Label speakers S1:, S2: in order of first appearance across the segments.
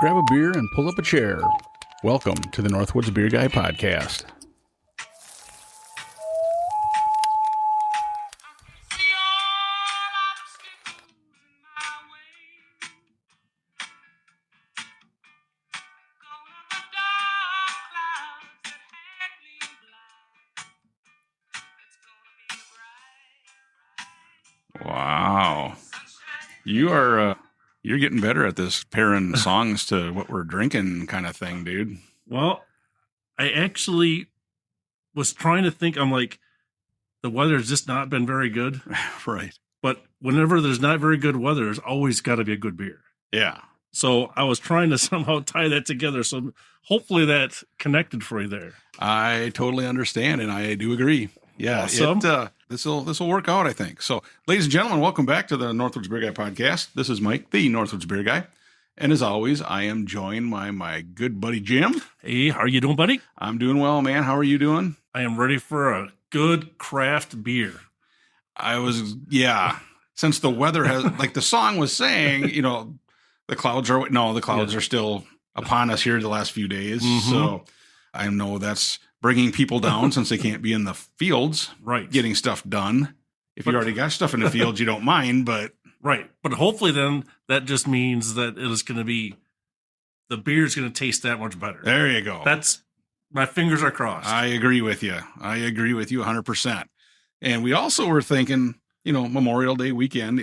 S1: Grab a beer and pull up a chair. Welcome to the Northwoods Beer Guy Podcast. Wow. You're getting better at this pairing songs to what we're drinking kind of thing, dude.
S2: Well, I actually was trying to think. I'm like, the weather's just not been very good.
S1: Right.
S2: But whenever there's not very good weather, there's always got to be a good beer.
S1: Yeah.
S2: So I was trying to somehow tie that together. So hopefully that connected for you there.
S1: I totally understand, and I do agree. Yeah,
S2: Awesome.
S1: This will work out, I think. So, ladies and gentlemen, welcome back to the Northwoods Beer Guy Podcast. This is Mike, the Northwoods Beer Guy. And as always, I am joined by my good buddy, Jim.
S2: Hey, how are you doing, buddy?
S1: I'm doing well, man. How are you doing?
S2: I am ready for a good craft beer.
S1: Since the weather has, like the song was saying, the clouds are still upon us here the last few days.
S2: Mm-hmm.
S1: So I know that's bringing people down since they can't be in the fields,
S2: right,
S1: getting stuff done. If you already got stuff in the fields, you don't mind, but
S2: right. But hopefully then that just means that it is going to be, the beer's going to taste that much better.
S1: There you go.
S2: That's, my fingers are crossed.
S1: I agree with you. 100%. And we also were thinking, Memorial Day weekend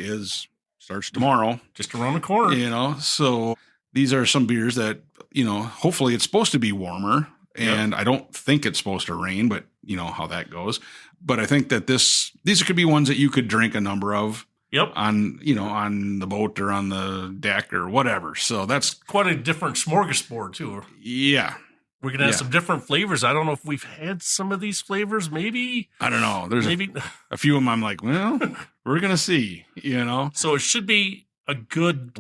S1: starts tomorrow.
S2: Just around the corner.
S1: So these are some beers that, hopefully it's supposed to be warmer. And I don't think it's supposed to rain, but you know how that goes. But I think that these could be ones that you could drink a number of.
S2: Yep.
S1: On the boat or on the deck or whatever. So that's
S2: quite a different smorgasbord too.
S1: Yeah.
S2: We're going to have some different flavors. I don't know if we've had some of these flavors. Maybe.
S1: I don't know. There's a few of them I'm like, well, we're going to see,
S2: So it should be a good,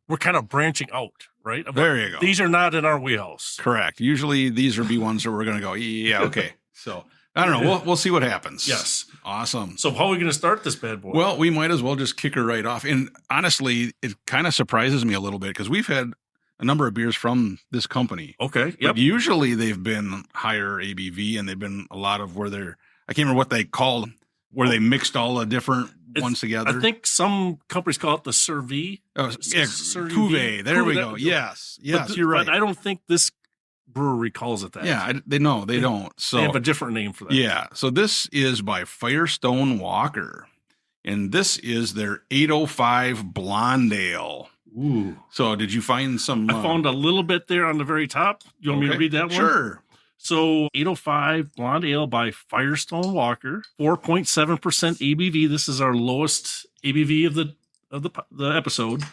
S2: we're kind of branching out, right?
S1: There you go.
S2: These are not in our wheelhouse.
S1: Correct. Usually these would be ones that we're going to go, yeah, okay. So I don't know. We'll see what happens.
S2: Yes.
S1: Awesome.
S2: So how are we going to start this bad boy?
S1: Well, we might as well just kick her right off. And honestly, it kind of surprises me a little bit because we've had a number of beers from this company.
S2: Okay. Yep.
S1: But usually they've been higher ABV and they've been a lot of I can't remember what they called, where they mixed all the different ones together.
S2: I think some companies call it the Cervi.
S1: Oh, yeah, Cuvée. There we go. Yes, you're right.
S2: But I don't think this brewery calls it that.
S1: Yeah, they don't. So
S2: they have a different name for that.
S1: Yeah. So this is by Firestone Walker, and this is their 805 Blonde Ale.
S2: Ooh.
S1: So did you find some?
S2: I found a little bit there on the very top. You want me to read that one?
S1: Sure.
S2: So 805 Blonde Ale by Firestone Walker, 4.7% ABV. This is our lowest ABV of the episode.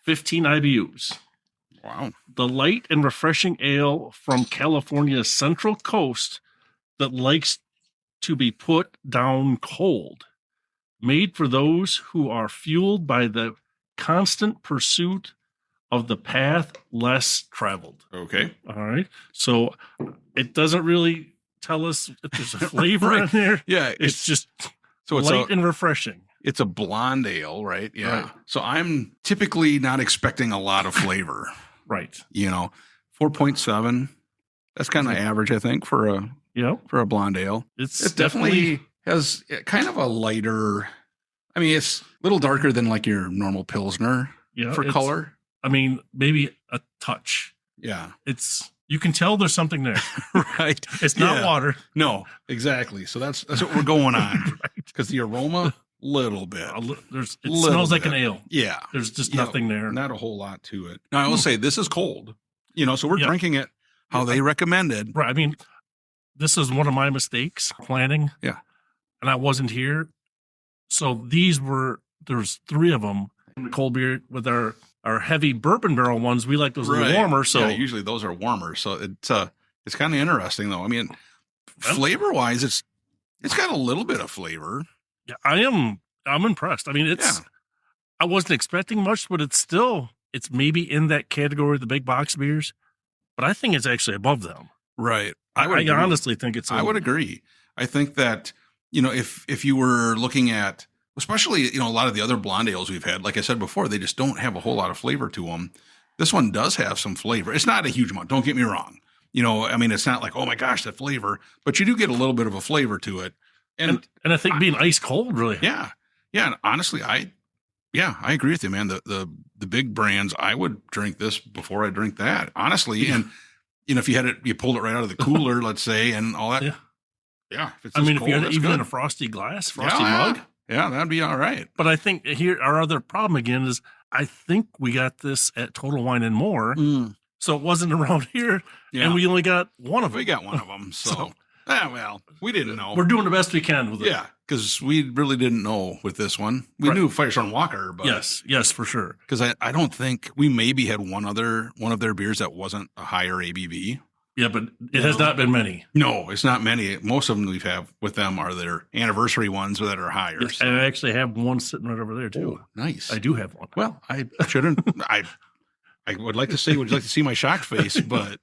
S2: 15 IBUs.
S1: Wow.
S2: The light and refreshing ale from California's Central Coast that likes to be put down cold. Made for those who are fueled by the constant pursuit of the path less traveled.
S1: Okay.
S2: All right. So it doesn't really tell us if there's a flavor in there.
S1: Yeah.
S2: It's just
S1: it's
S2: light and refreshing.
S1: It's a blonde ale, right? Yeah.
S2: Right.
S1: So I'm typically not expecting a lot of flavor.
S2: Right.
S1: 4.7. That's kind of average, I think, for a blonde ale.
S2: It
S1: definitely has kind of a lighter. I mean, it's a little darker than like your normal Pilsner for color.
S2: I mean, maybe a touch.
S1: Yeah.
S2: You can tell there's something there.
S1: Right.
S2: It's not water.
S1: No, exactly. So that's what we're going on. Because the aroma, little bit.
S2: It smells like an ale.
S1: Yeah.
S2: There's just nothing there.
S1: Not a whole lot to it. Now, I will say this is cold. So we're drinking it how they recommended.
S2: Right. I mean, this is one of my mistakes planning.
S1: Yeah.
S2: And I wasn't here. So there's 3 of them. Cold beer with our heavy bourbon barrel ones. We like those a little warmer. So
S1: usually those are warmer. So it's kind of interesting though. I mean, flavor wise, it's got a little bit of flavor.
S2: Yeah, I'm impressed. I mean, I wasn't expecting much, but it's maybe in that category of the big box beers, but I think it's actually above them.
S1: Right.
S2: I honestly think it's.
S1: I would agree. I think that, if you were looking at, especially, a lot of the other blonde ales we've had, like I said before, they just don't have a whole lot of flavor to them. This one does have some flavor. It's not a huge amount. Don't get me wrong. I mean, it's not like, oh my gosh, the flavor, but you do get a little bit of a flavor to it.
S2: And I think being ice cold really.
S1: Yeah. Yeah. And honestly, I agree with you, man. The big brands, I would drink this before I drink that, honestly. And, if you pulled it right out of the cooler, let's say, and all that. Yeah. If it's
S2: if
S1: cold,
S2: you had even
S1: good.
S2: in a frosty mug.
S1: Yeah, that'd be all right.
S2: But I think here, our other problem again is I think we got this at Total Wine and More. So it wasn't around here. Yeah. And we only got one of them.
S1: We got one of them. So, we didn't know.
S2: We're doing the best we can with it.
S1: Yeah, because we really didn't know with this one. We knew Firestone Walker, but
S2: yes, for sure.
S1: Because I don't think we maybe had one of their beers that wasn't a higher ABV.
S2: Yeah, but it has not been many.
S1: No, it's not many. Most of them we've have with them are their anniversary ones that are higher.
S2: Yes, so. And I actually have one sitting right over there too.
S1: Oh, nice.
S2: I do have one.
S1: Well, I shouldn't. I would like to say, would you like to see my shocked face? But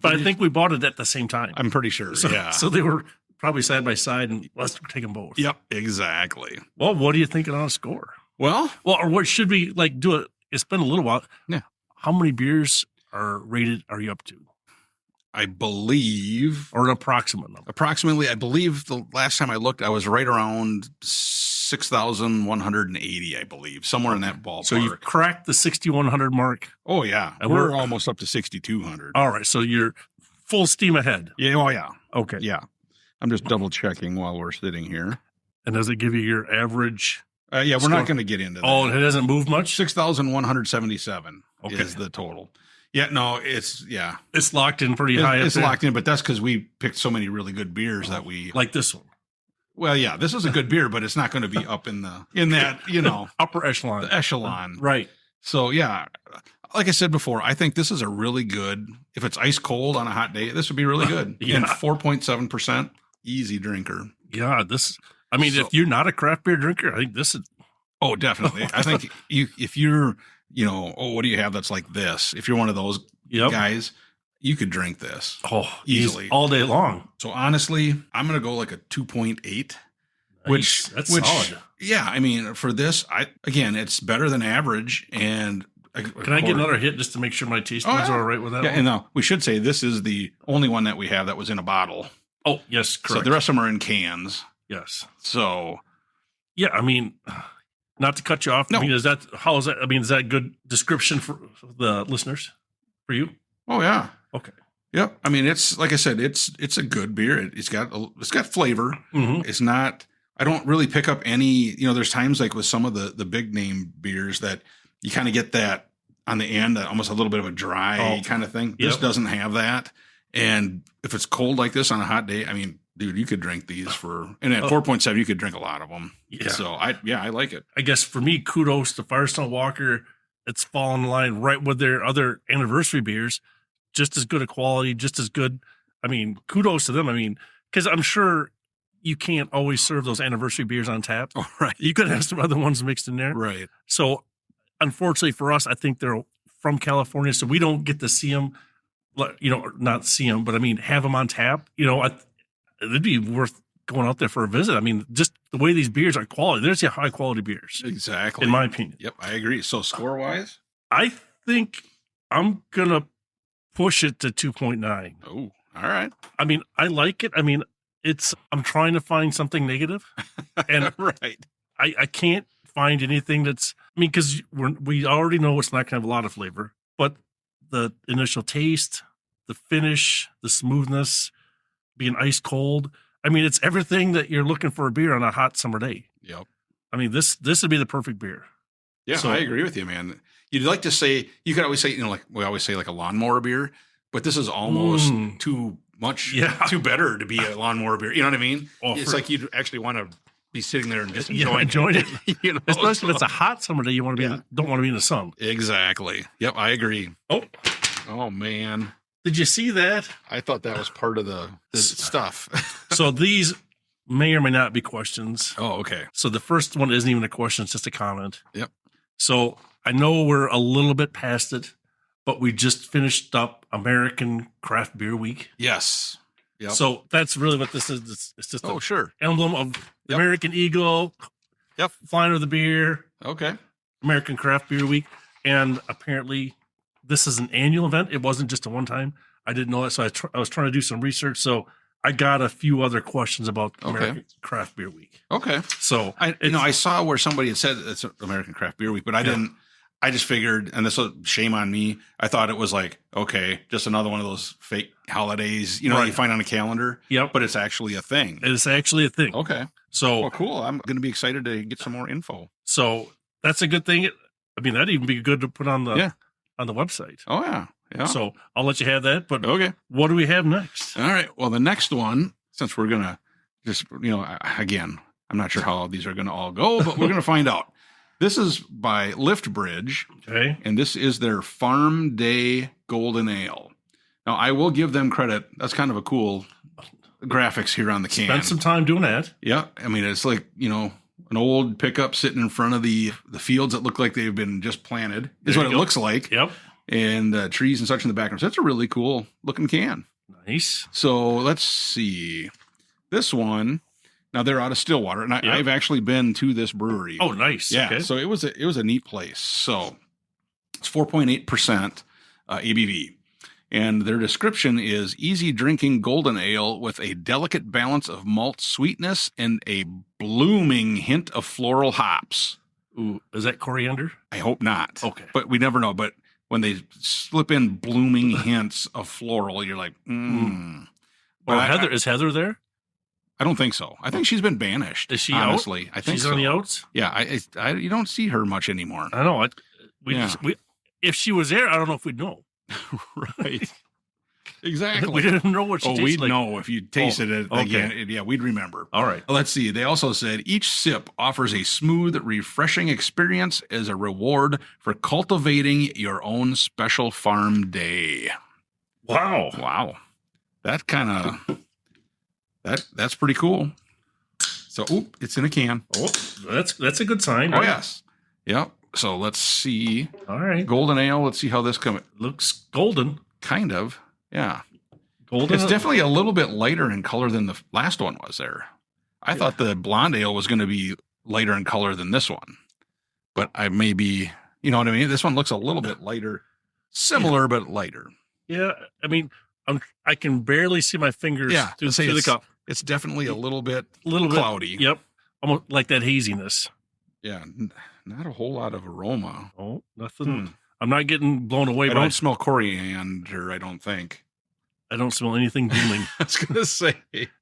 S2: I think we bought it at the same time.
S1: I'm pretty sure.
S2: So they were probably side by side, and let's take them both.
S1: Yep, exactly.
S2: Well, what are you thinking on a score?
S1: Well,
S2: or what should we do? It's been a little while.
S1: Yeah.
S2: How many beers are you up to?
S1: I believe,
S2: or an approximate number.
S1: Approximately, I believe the last time I looked, I was right around 6,180. I believe somewhere in that ballpark.
S2: So you cracked the 6,100 mark.
S1: Oh yeah, and we're almost up to 6,200.
S2: All right, so you're full steam ahead.
S1: Yeah. Oh yeah.
S2: Okay.
S1: Yeah. I'm just double checking while we're sitting here.
S2: And does it give you your average?
S1: Yeah, we're not going to get into that.
S2: Oh, it hasn't moved much.
S1: 6,177 is the total. Yeah, no, it's
S2: locked in pretty high.
S1: It's locked in, but that's because we picked so many really good beers that we
S2: like this one.
S1: Well, yeah, this is a good beer, but it's not going to be up in that
S2: upper echelon.
S1: The echelon,
S2: right?
S1: So yeah, like I said before, I think this is a really good. If it's ice cold on a hot day, this would be really good.
S2: Yeah.
S1: And 4.7%, easy drinker.
S2: Yeah, if you're not a craft beer drinker, I think this is.
S1: Oh, definitely. I think if you're. What do you have that's like this? If you're one of those guys, you could drink this easily
S2: all day long.
S1: So honestly, I'm going to go like a 2.8, which
S2: that's solid.
S1: Yeah, I mean, for this, it's better than average. And
S2: can I get another hit just to make sure my taste buds are all right with that?
S1: Yeah, and no, we should say this is the only one that we have that was in a bottle.
S2: Oh, yes, correct.
S1: So the rest of them are in cans.
S2: Yes.
S1: So,
S2: yeah, I mean. Not to cut you off.
S1: No.
S2: I mean, is that a good description for the listeners for you?
S1: Oh yeah.
S2: Okay.
S1: Yep. I mean, it's like I said, it's a good beer. It's got flavor.
S2: Mm-hmm.
S1: It's not. I don't really pick up any. There's times like with some of the big name beers that you kind of get that on the end, almost a little bit of a dry kind of thing. This doesn't have that. And if it's cold like this on a hot day, I mean. Dude, you could drink these and at 4.7, you could drink a lot of them.
S2: Yeah.
S1: So I like it.
S2: I guess for me, kudos to Firestone Walker. It's fallen in line right with their other anniversary beers. Just as good a quality, just as good. I mean, kudos to them. I mean, because I'm sure you can't always serve those anniversary beers on tap.
S1: Oh, right.
S2: You could have some other ones mixed in there.
S1: Right.
S2: So unfortunately for us, I think they're from California, so we don't get to see them, not see them, but I mean, have them on tap. It'd be worth going out there for a visit. I mean, just the way these beers are quality. There's your high quality beers.
S1: Exactly.
S2: In my opinion.
S1: Yep, I agree. So score wise?
S2: I think I'm going to push it to 2.9.
S1: Oh, all right.
S2: I mean, I like it. I mean, I'm trying to find something negative. And
S1: right.
S2: I can't find anything because we already know it's not going to have a lot of flavor, but the initial taste, the finish, the smoothness, being ice cold. I mean, it's everything that you're looking for a beer on a hot summer day.
S1: Yep.
S2: I mean, this would be the perfect beer.
S1: Yeah, so, I agree with you, man. You'd like to say, you could always say, like we always say like a lawnmower beer, but this is almost too much, too better to be a lawnmower beer. You know what I mean? It's like you'd actually want to be sitting there and just enjoying it.
S2: Especially if it's a hot summer day, you want to be don't want to be in the sun.
S1: Exactly. Yep, I agree. Oh man.
S2: Did you see that?
S1: I thought that was part of the stuff.
S2: So these may or may not be questions.
S1: Oh, okay.
S2: So the first one isn't even a question, it's just a comment.
S1: Yep.
S2: So I know we're a little bit past it, but we just finished up American Craft Beer Week.
S1: Yes. Yep.
S2: So that's really what this is. It's just
S1: sure.
S2: Emblem of the American Eagle.
S1: Yep.
S2: Flying of the beer.
S1: Okay.
S2: American Craft Beer Week. And apparently this is an annual event. It wasn't just a one time. I didn't know that. So I was trying to do some research. So I got a few other questions about American Craft Beer Week.
S1: Okay.
S2: So
S1: I saw where somebody had said it's American Craft Beer Week, but I didn't. I just figured, and this was shame on me. I thought it was like, okay, just another one of those fake holidays, you find on a calendar.
S2: Yep.
S1: But it's actually a thing.
S2: It's actually a thing.
S1: Okay.
S2: So
S1: well, cool. I'm going to be excited to get some more info.
S2: So that's a good thing. I mean, that'd even be good to put on the website.
S1: Oh yeah. Yeah.
S2: So I'll let you have that. But
S1: okay,
S2: what do we have next?
S1: All right. Well, the next one, since we're gonna just again, I'm not sure how these are gonna all go, but we're gonna find out. This is by Lift Bridge,
S2: okay,
S1: and this is their Farm Day Golden Ale. Now, I will give them credit. That's kind of a cool graphics here on the can.
S2: Spent some time doing that.
S1: Yeah, I mean, it's like an old pickup sitting in front of the fields that look like they've been just planted. Is what it looks like.
S2: Yep.
S1: And trees and such in the background. So that's a really cool looking can.
S2: Nice.
S1: So let's see. This one, now they're out of Stillwater, and I've actually been to this brewery.
S2: Oh, nice.
S1: Yeah.
S2: Okay.
S1: So it was a neat place. So it's 4.8% ABV. And their description is easy drinking golden ale with a delicate balance of malt sweetness and a blooming hint of floral hops.
S2: Ooh, is that coriander?
S1: I hope not.
S2: Okay.
S1: But we never know. But when they slip in blooming hints of floral, you're like,
S2: Well, is Heather there?
S1: I don't think so. I think she's been banished.
S2: Is she
S1: honestly?
S2: out?
S1: I think
S2: she's
S1: so.
S2: on the outs.
S1: Yeah, you don't see her much anymore.
S2: I know. If she was there, I don't know if we'd know.
S1: Right. Exactly.
S2: We didn't know what she tasted
S1: we'd
S2: like.
S1: know if you tasted it again. Yeah, we'd remember.
S2: All right.
S1: Let's see. They also said each sip offers a smooth, refreshing experience as a reward for cultivating your own special farm day. Wow. That kind of that's pretty cool. So, it's in a can.
S2: Oh, that's a good sign.
S1: Oh, yes. Yep. So let's see.
S2: All right.
S1: Golden ale. Let's see how this comes.
S2: Looks golden.
S1: Kind of. Yeah.
S2: Golden.
S1: It's definitely a little bit lighter in color than the last one was there. I thought the blonde ale was going to be lighter in color than this one. But I may be, you know what I mean? This one looks a little bit lighter. Similar, but lighter.
S2: Yeah. I mean, I can barely see my fingers through the cup.
S1: It's definitely a little bit cloudy.
S2: Yep. Almost like that haziness.
S1: Yeah. Not a whole lot of aroma.
S2: Oh, nothing. I'm not getting blown away
S1: I don't smell coriander, I don't think.
S2: I don't smell anything blooming.
S1: I was going to say.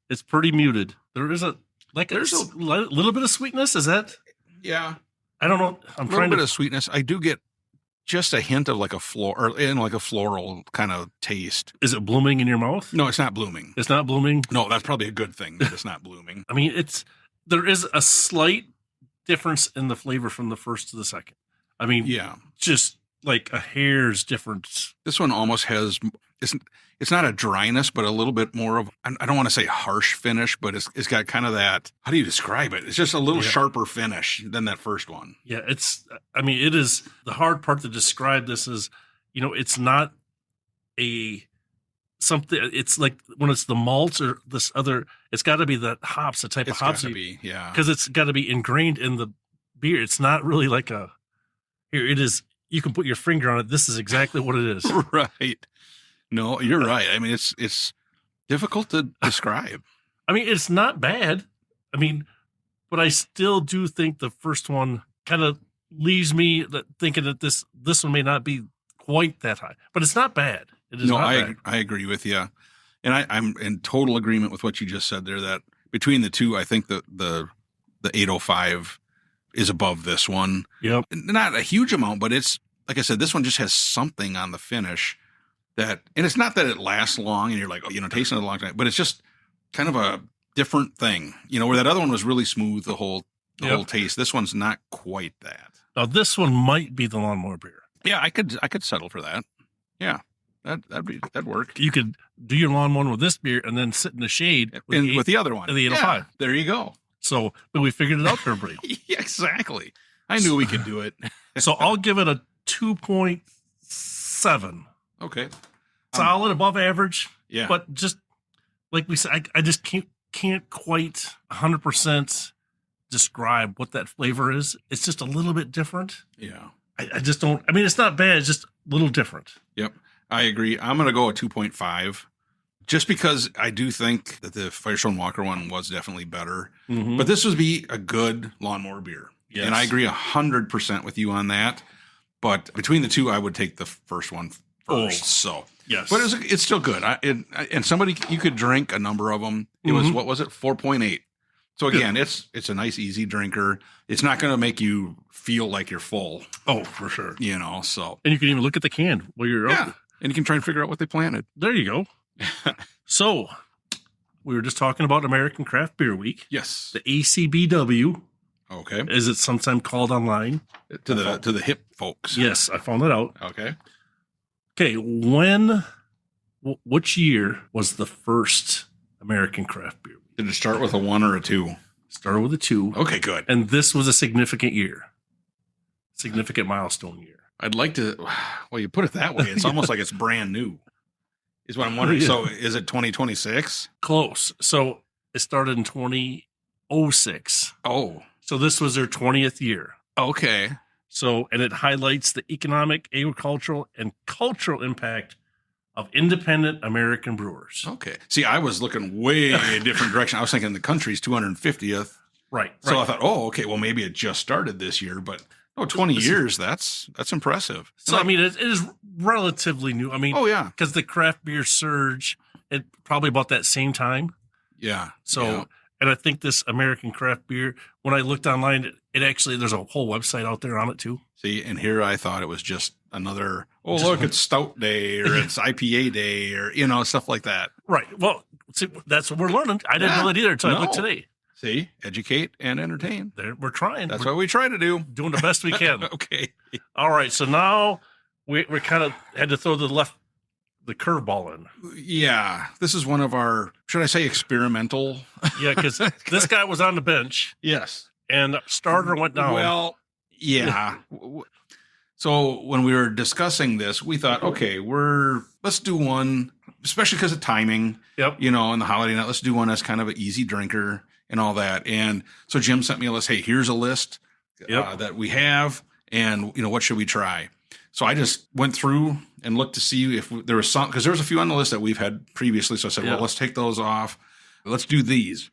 S2: It's pretty muted. There's a little bit of sweetness. Is that?
S1: Yeah.
S2: I don't know.
S1: A little bit of sweetness. I do get just a hint of like a floral kind of taste.
S2: Is it blooming in your mouth?
S1: No, it's not blooming.
S2: It's not blooming?
S1: No, that's probably a good thing that it's not blooming.
S2: I mean, there is a slight difference in the flavor from the first to the second. I mean, just like a hair's difference.
S1: This one almost has, it's not a dryness, but a little bit more of, I don't want to say harsh finish, but it's got kind of that, how do you describe it? It's just a little sharper finish than that first one.
S2: Yeah, it is, the hard part to describe this is, it's not something, it's like when it's the malts or this other, it's got to be the hops, the type of hops.
S1: It's got to be, yeah.
S2: Because it's got to be ingrained in the beer. It's not really like here it is, you can put your finger on it. This is exactly what it is.
S1: Right. No, you're right. I mean, it's difficult to describe.
S2: I mean, it's not bad. I mean, but I still do think the first one kind of leaves me thinking that this one may not be quite that high, but it's not bad. It is not bad.
S1: I agree with you. And I'm in total agreement with what you just said there, that between the two, I think that the 805 is above this one.
S2: Yep.
S1: Not a huge amount, but it's, like I said, this one just has something on the finish and it's not that it lasts long and you're like, tasting it a long time, but it's just kind of a different thing, where that other one was really smooth, the whole taste. This one's not quite that.
S2: Now this one might be the lawnmower beer.
S1: Yeah, I could settle for that. Yeah. That'd work.
S2: You could do your lawnmower with this beer and then sit in the shade
S1: with the other one.
S2: The 805.
S1: Yeah, there you go.
S2: So, but we figured it out for everybody.
S1: Yeah, exactly. I knew we could do it.
S2: So I'll give it a 2.7.
S1: Okay.
S2: Solid, above average.
S1: Yeah.
S2: But just like we said, I just can't quite 100% describe what that flavor is. It's just a little bit different.
S1: Yeah.
S2: I just don't. I mean, it's not bad. It's just a little different.
S1: Yep. I agree. I'm going to go a 2.5 just because I do think that the Firestone Walker one was definitely better.
S2: Mm-hmm.
S1: But this would be a good lawnmower beer.
S2: Yes.
S1: And I agree 100% with you on that. But between the two, I would take the first one first. So,
S2: yes.
S1: But it's still good. And somebody, you could drink a number of them. It was, what was it? 4.8. So again, it's a nice, easy drinker. It's not going to make you feel like you're full.
S2: Oh, for sure.
S1: You know, so.
S2: And you can even look at the can while you're
S1: Yeah. And you can try and figure out what they planted.
S2: There you go. So, we were just talking about American Craft Beer Week.
S1: Yes.
S2: The ACBW.
S1: Okay.
S2: As it's sometimes called online.
S1: To the hip folks.
S2: Yes, I found that out.
S1: Okay.
S2: Okay, which year was the first American Craft Beer Week?
S1: Did it start with a 1 or a 2?
S2: Started with a 2.
S1: Okay, good.
S2: And this was a significant year. Significant milestone year.
S1: I'd like to, well, you put it that way. It's almost like it's brand new, is what I'm wondering.
S2: Yeah.
S1: So is it 2026?
S2: Close. So it started in 2006.
S1: Oh,
S2: So this was their 20th year.
S1: okay.
S2: So, and it highlights the economic, agricultural, and cultural impact of independent American brewers.
S1: Okay. See, I was looking way a different direction. I was thinking the country's 250th.
S2: Right.
S1: So I thought, oh, okay, well, maybe it just started this year, but 20 years, that's impressive.
S2: So, I mean, it is relatively new. I mean,
S1: Oh, yeah.
S2: because the craft beer surge at probably about that same time.
S1: Yeah.
S2: So,
S1: yeah.
S2: and I think this American craft beer, when I looked online, it actually, there's a whole website out there on it too.
S1: See, and here I thought it was just another, look, it's Stout Day or it's IPA Day or, stuff like that.
S2: Right. Well, see, that's what we're learning. I didn't know that either until I looked
S1: No.
S2: today.
S1: See, educate and entertain.
S2: We're trying.
S1: That's
S2: we're
S1: what we try to do.
S2: doing the best we can.
S1: Okay.
S2: All right. So now we kind of had to throw the curveball in.
S1: Yeah. This is one of our, should I say, experimental?
S2: Yeah, because this guy was on the bench
S1: Yes.
S2: and starter went down.
S1: Well, yeah. So when we were discussing this, we thought, okay, let's do one, especially because of timing,
S2: Yep.
S1: and the holiday night. Let's do one that's kind of an easy drinker and all that. And so Jim sent me a list. Hey, here's a list that we have, and what should we try? So I just went through and looked to see if there was some, because there was a few on the list that we've had previously. So I said, well, let's take those off. Let's do these.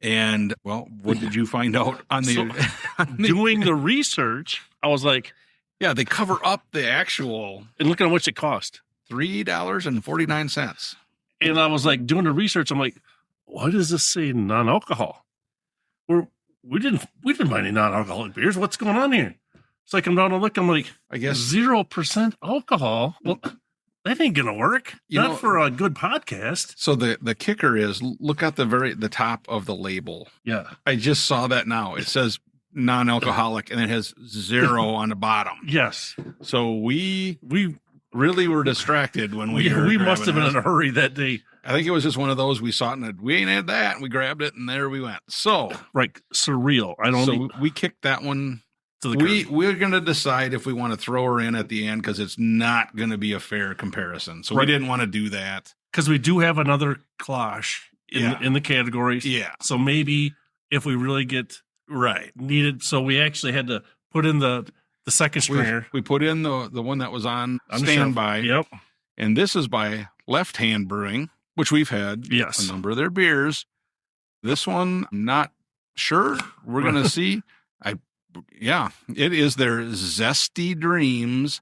S1: And well, what did you find out on the,
S2: doing the research? I was like,
S1: yeah, they cover up the actual
S2: and looking at how much it cost.
S1: $3.49.
S2: And I was like, doing the research. I'm like, why does this say non-alcohol? We didn't buy any non-alcoholic beers. What's going on here? So I come down and look. I'm like,
S1: I guess
S2: 0% alcohol. Well, that ain't gonna work. Not for a good podcast.
S1: So the kicker is, look at the top of the label.
S2: Yeah,
S1: I just saw that now. It says non-alcoholic and it has 0 on the bottom.
S2: yes.
S1: So we really were distracted when we
S2: must have been in a hurry that day.
S1: I think it was just one of those we saw it and we ain't had that, and we grabbed it and there we went. So
S2: Right, surreal.
S1: we kicked that one
S2: to the
S1: we're going to decide if we want to throw her in at the end, because it's not going to be a fair comparison. So we didn't want to do that,
S2: because we do have another klosch in the categories.
S1: Yeah.
S2: So maybe if we really get needed, so we actually had to put in the second stringer.
S1: We put in the one that was on
S2: the
S1: standby.
S2: shelf. Yep.
S1: And this is by Left Hand Brewing, which we've had a number of their beers. This one, I'm not sure. We're going to see. It is their Zesty Dreams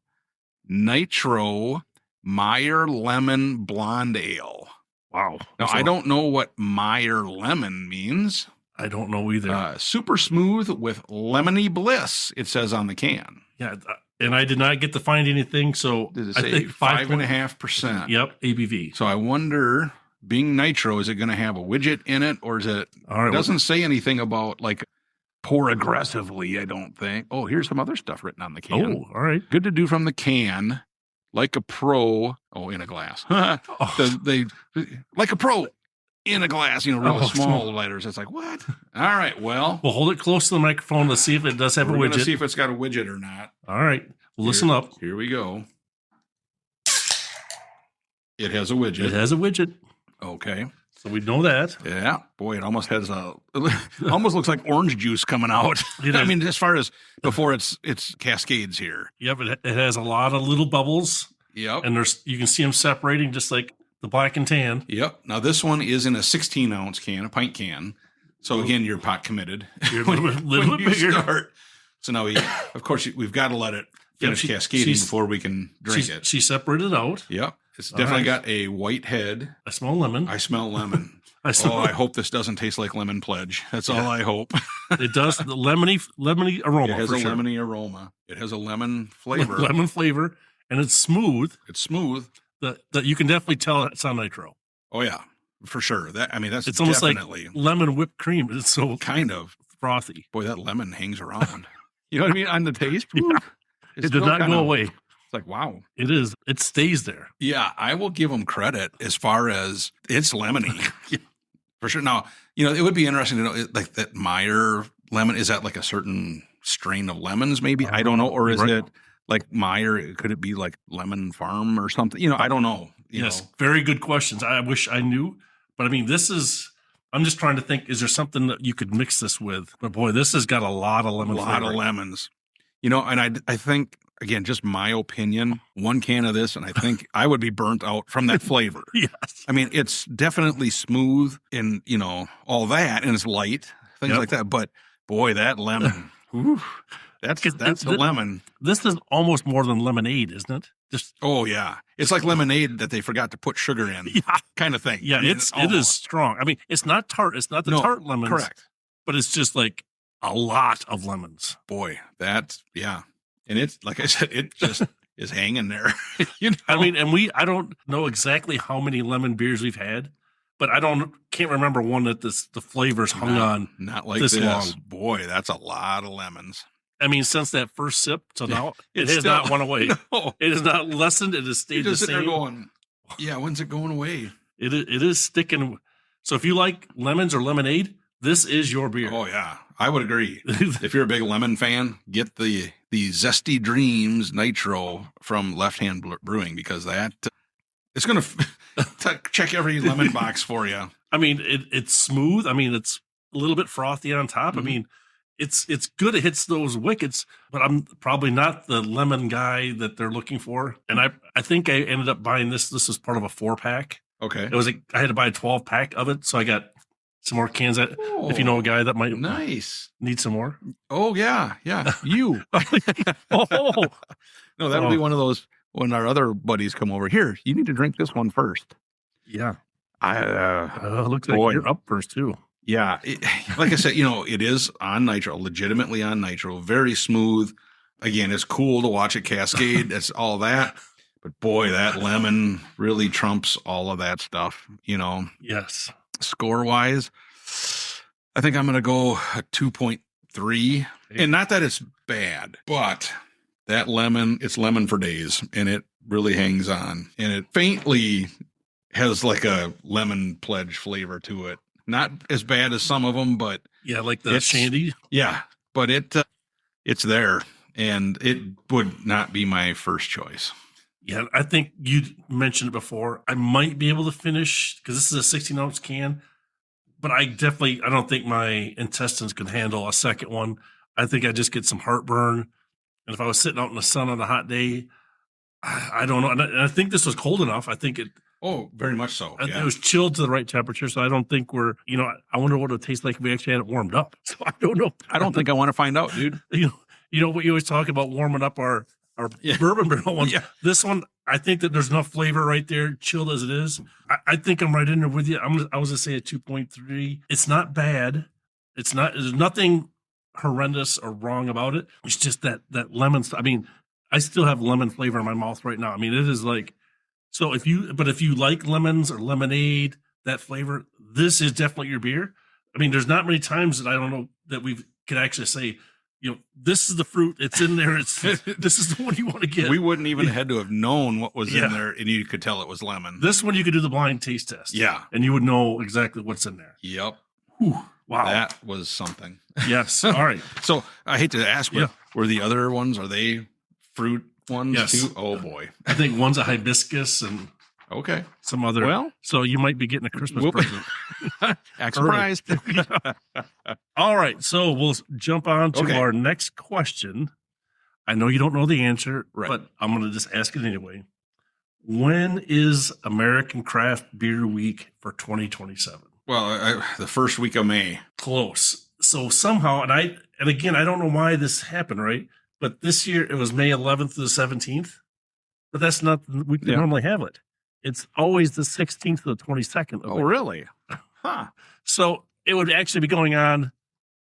S1: Nitro Meyer Lemon Blonde Ale.
S2: Wow.
S1: Now, I don't know what Meyer Lemon means.
S2: I don't know either.
S1: Super smooth with lemony bliss, it says on the can.
S2: Yeah. And I did not get to find anything. So
S1: Did it
S2: I
S1: say
S2: think
S1: 5.5%?
S2: Yep. ABV.
S1: So I wonder, being nitro, is it going to have a widget in it, or is it?
S2: All right,
S1: it doesn't say anything about like pour aggressively, I don't think. Oh, here's some other stuff written on the can.
S2: Oh, all right.
S1: Good to do from the can, like a pro. Oh, in a glass. They like a pro in a glass. Real small letters. It's like, what? All right. Well,
S2: We'll hold it close to the microphone to see if it does have a
S1: we're going to
S2: widget.
S1: see if it's got a widget or not.
S2: All right. Well, listen up.
S1: Here we go. It has a widget.
S2: It has a widget.
S1: Okay.
S2: So we know that.
S1: Yeah, boy, it almost has almost looks like orange juice coming out. I mean, as far as before it's cascades here.
S2: Yep, it has a lot of little bubbles.
S1: Yep.
S2: And you can see them separating just like the black and tan.
S1: Yep. Now this one is in a 16-ounce can, a pint can. So again, you're pot committed.
S2: You're a little bit bigger.
S1: Start. So now of course, we've got to let it finish cascading before we can drink it.
S2: She separated out.
S1: Yep. It's definitely got a white head.
S2: I smell lemon.
S1: I smell lemon. I hope this doesn't taste like Lemon Pledge. That's all I hope.
S2: It does. The lemony aroma.
S1: It has a lemony aroma. It has a lemon flavor.
S2: Lemon flavor. And it's smooth.
S1: It's smooth.
S2: That you can definitely tell it's on nitro.
S1: Oh, yeah. For sure. That's
S2: it's almost
S1: definitely
S2: like lemon whipped cream. It's so
S1: kind of
S2: frothy.
S1: Boy, that lemon hangs around. You know what I mean? On the taste.
S2: Yeah. It did not go away.
S1: It's like, wow.
S2: It is. It stays there.
S1: Yeah, I will give them credit as far as it's lemony.
S2: Yeah.
S1: For sure. Now, it would be interesting to know, like that Meyer lemon, is that like a certain strain of lemons maybe? I don't know. Or is it like Meyer? Could it be like Lemon Farm or something? I don't know.
S2: Yes, very good questions. I wish I knew. But I mean, I'm just trying to think, is there something that you could mix this with? But boy, this has got a lot of lemon flavor.
S1: A lot of lemons. And I think, again, just my opinion, one can of this, and I think I would be burnt out from that flavor.
S2: Yes.
S1: I mean, it's definitely smooth and, all that, and it's light, things like that. But boy, that lemon, that's the lemon.
S2: This is almost more than lemonade, isn't it?
S1: Oh, yeah. It's like lemonade that they forgot to put sugar in, kind of thing.
S2: Yeah, it is strong. I mean, it's not tart. It's not the tart lemons.
S1: Correct.
S2: But it's just like a lot of lemons.
S1: Boy, yeah. And it's, like I said, it just is hanging there.
S2: I mean, I don't know exactly how many lemon beers we've had, but can't remember one that the flavors hung on.
S1: Not like this long. Boy, that's a lot of lemons.
S2: I mean, since that first sip to now, it has not went away. No. It has not lessened. It has stayed the same.
S1: There going, when's it going away?
S2: It is sticking. So if you like lemons or lemonade, this is your beer.
S1: Oh, yeah. I would agree. If you're a big lemon fan, get the Zesty Dreams Nitro from Left Hand Brewing, because it's going to check every lemon box for you.
S2: I mean, it's smooth. I mean, it's a little bit frothy on top. Mm-hmm. I mean, it's good. It hits those wickets, but I'm probably not the lemon guy that they're looking for. And I think I ended up buying this. This was part of a 4-pack.
S1: Okay.
S2: It was I had to buy a 12-pack of it, so I got some more cans. If you know a guy that might need some more.
S1: Oh yeah, you.
S2: Oh
S1: no, that'll be one of those when our other buddies come over here. You need to drink this one first.
S2: Yeah, looks like you're up first too.
S1: Yeah, like I said, it is on nitro, legitimately on nitro, very smooth. Again, it's cool to watch it cascade. That's all that. But boy, that lemon really trumps all of that stuff,
S2: Yes.
S1: Score-wise, I think I'm going to go a 2.3. And not that it's bad, but that lemon, it's lemon for days, and it really hangs on. And it faintly has like a Lemon Pledge flavor to it. Not as bad as some of them, but
S2: yeah, like the shandy.
S1: Yeah, but it's there, and it would not be my first choice.
S2: Yeah, I think you mentioned it before. I might be able to finish, because this is a 16-ounce can, but I don't think my intestines could handle a second one. I think I just get some heartburn, and if I was sitting out in the sun on a hot day, I don't know. And I think this was cold enough. I think it.
S1: Oh, very much so.
S2: It was chilled to the right temperature, so I don't think I wonder what it would taste like if we actually had it warmed up. So I don't know.
S1: I don't think I want to find out, dude.
S2: You know what you always talk about, warming up our bourbon barrel ones. Yeah. This one, I think that there's enough flavor right there, chilled as it is. I think I'm right in there with you. I was going to say a 2.3. It's not bad. There's nothing horrendous or wrong about it. It's just that lemon. I mean, I still have lemon flavor in my mouth right now. I mean, it is like, so if you like lemons or lemonade, that flavor, this is definitely your beer. I mean, there's not many times that I don't know that we could actually say, this is the fruit. It's in there. This is the one you want to get.
S1: We wouldn't even had to have known what was in there, and you could tell it was lemon.
S2: This one you could do the blind taste test.
S1: Yeah.
S2: And you would know exactly what's in there.
S1: Yep.
S2: Whew. Wow.
S1: That was something.
S2: Yes. All right.
S1: So I hate to ask, were the other ones, are they fruit ones too? Oh boy.
S2: I think one's a hibiscus, and
S1: Okay.
S2: some other.
S3: Well,
S2: So you might be getting a Christmas
S3: Whoop.
S2: present.
S3: act surprised.
S2: All right. So we'll jump on to
S1: Okay.
S2: our next question. I know you don't know the answer,
S1: Right.
S2: but I'm going to just ask it anyway. When is American Craft Beer Week for 2027?
S1: Well, the first week of May.
S2: Close. So somehow, and again, I don't know why this happened, right? But this year it was May 11th to the 17th. But that's not the week we
S3: Yeah.
S2: normally have it. It's always the 16th to the 22nd. Of
S3: Oh,
S2: it.
S3: really? Huh.
S2: So it would actually be going on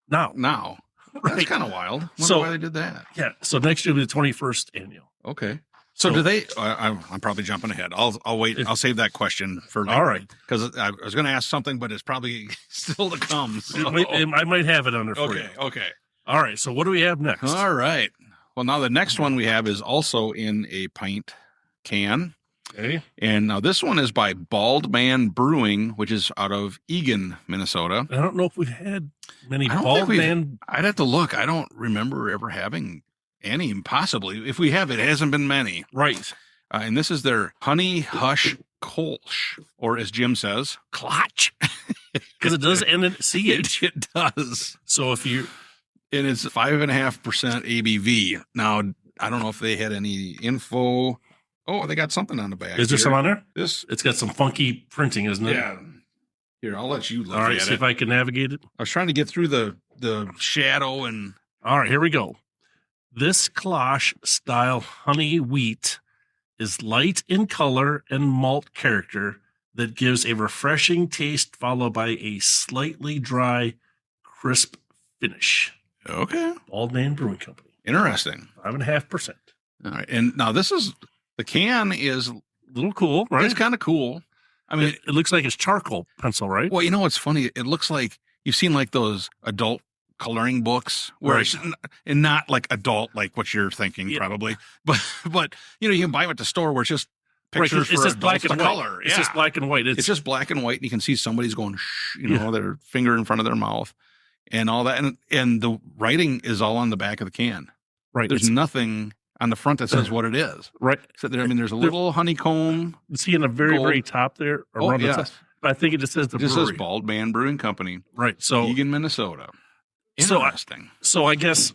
S2: now.
S1: Now.
S2: Right.
S1: That's kind of wild. Wonder
S2: So-
S1: why they did that.
S2: Yeah. So next year will be the 21st annual.
S1: Okay. So do they? I'm probably jumping ahead. I'll wait. I'll save that question for later.
S2: All right.
S1: Because I was going to ask something, but it's probably still to come. So.
S2: I might have it under for you.
S1: Okay. Okay.
S2: All right. So what do we have next?
S1: All right. Well, now the next one we have is also in a pint can.
S2: Okay.
S1: And now this one is by Bald Man Brewing, which is out of Eagan, Minnesota.
S2: I don't know if we've had many
S1: I don't
S2: bald
S1: think we've-
S2: man.
S1: I'd have to look. I don't remember ever having any, possibly. If we have, it hasn't been many.
S2: Right.
S1: And this is their Honey Hush Kolsch, or as Jim says, Clutch.
S2: Because it does end in CH.
S1: It does.
S2: So if you,
S1: And it's 5.5% ABV. Now, I don't know if they had any info. Oh, they got something on the back.
S2: is there
S1: here.
S2: some on there?
S1: This,
S2: It's got some funky printing, isn't it?
S1: yeah. Here, I'll let you look
S2: All right.
S1: at
S2: See
S1: it.
S2: if I can navigate it.
S1: I was trying to get through the shadow and
S2: All right. Here we go. This cloche style honey wheat is light in color and malt character that gives a refreshing taste followed by a slightly dry, crisp finish.
S1: okay,
S2: Bald Man Brewing Company,
S1: interesting.
S2: 5.5%.
S1: All right, and now this is the can is
S2: A little cool, right?
S1: it's kind of cool. I mean,
S2: it looks like it's charcoal pencil, right?
S1: well, you know what's funny? It looks like you've seen like those adult coloring books where
S2: Right.
S1: it's and not like adult like what you're thinking
S2: Yeah.
S1: probably, but you know you can buy them at the store where it's just
S2: Right,
S1: pictures
S2: it's
S1: for
S2: just black
S1: adults
S2: and
S1: to
S2: white.
S1: color.
S2: It's
S1: Yeah.
S2: just black and white.
S1: It's just black and white, and you can see somebody's going shh, you know,
S2: Yeah.
S1: their finger in front of their mouth and all that, and the writing is all on the back of the can.
S2: right.
S1: There's nothing on the front that says what it is.
S2: right.
S1: So there, I mean, there's a little honeycomb.
S2: See in the very,
S1: Gold.
S2: very top there,
S1: Oh,
S2: around the
S1: yes.
S2: top. But I think it just says the
S1: It just
S2: brewery.
S1: says Bald Man Brewing Company,
S2: Right. So,
S1: Eagan, Minnesota.
S2: So I-
S1: Interesting.
S2: so I guess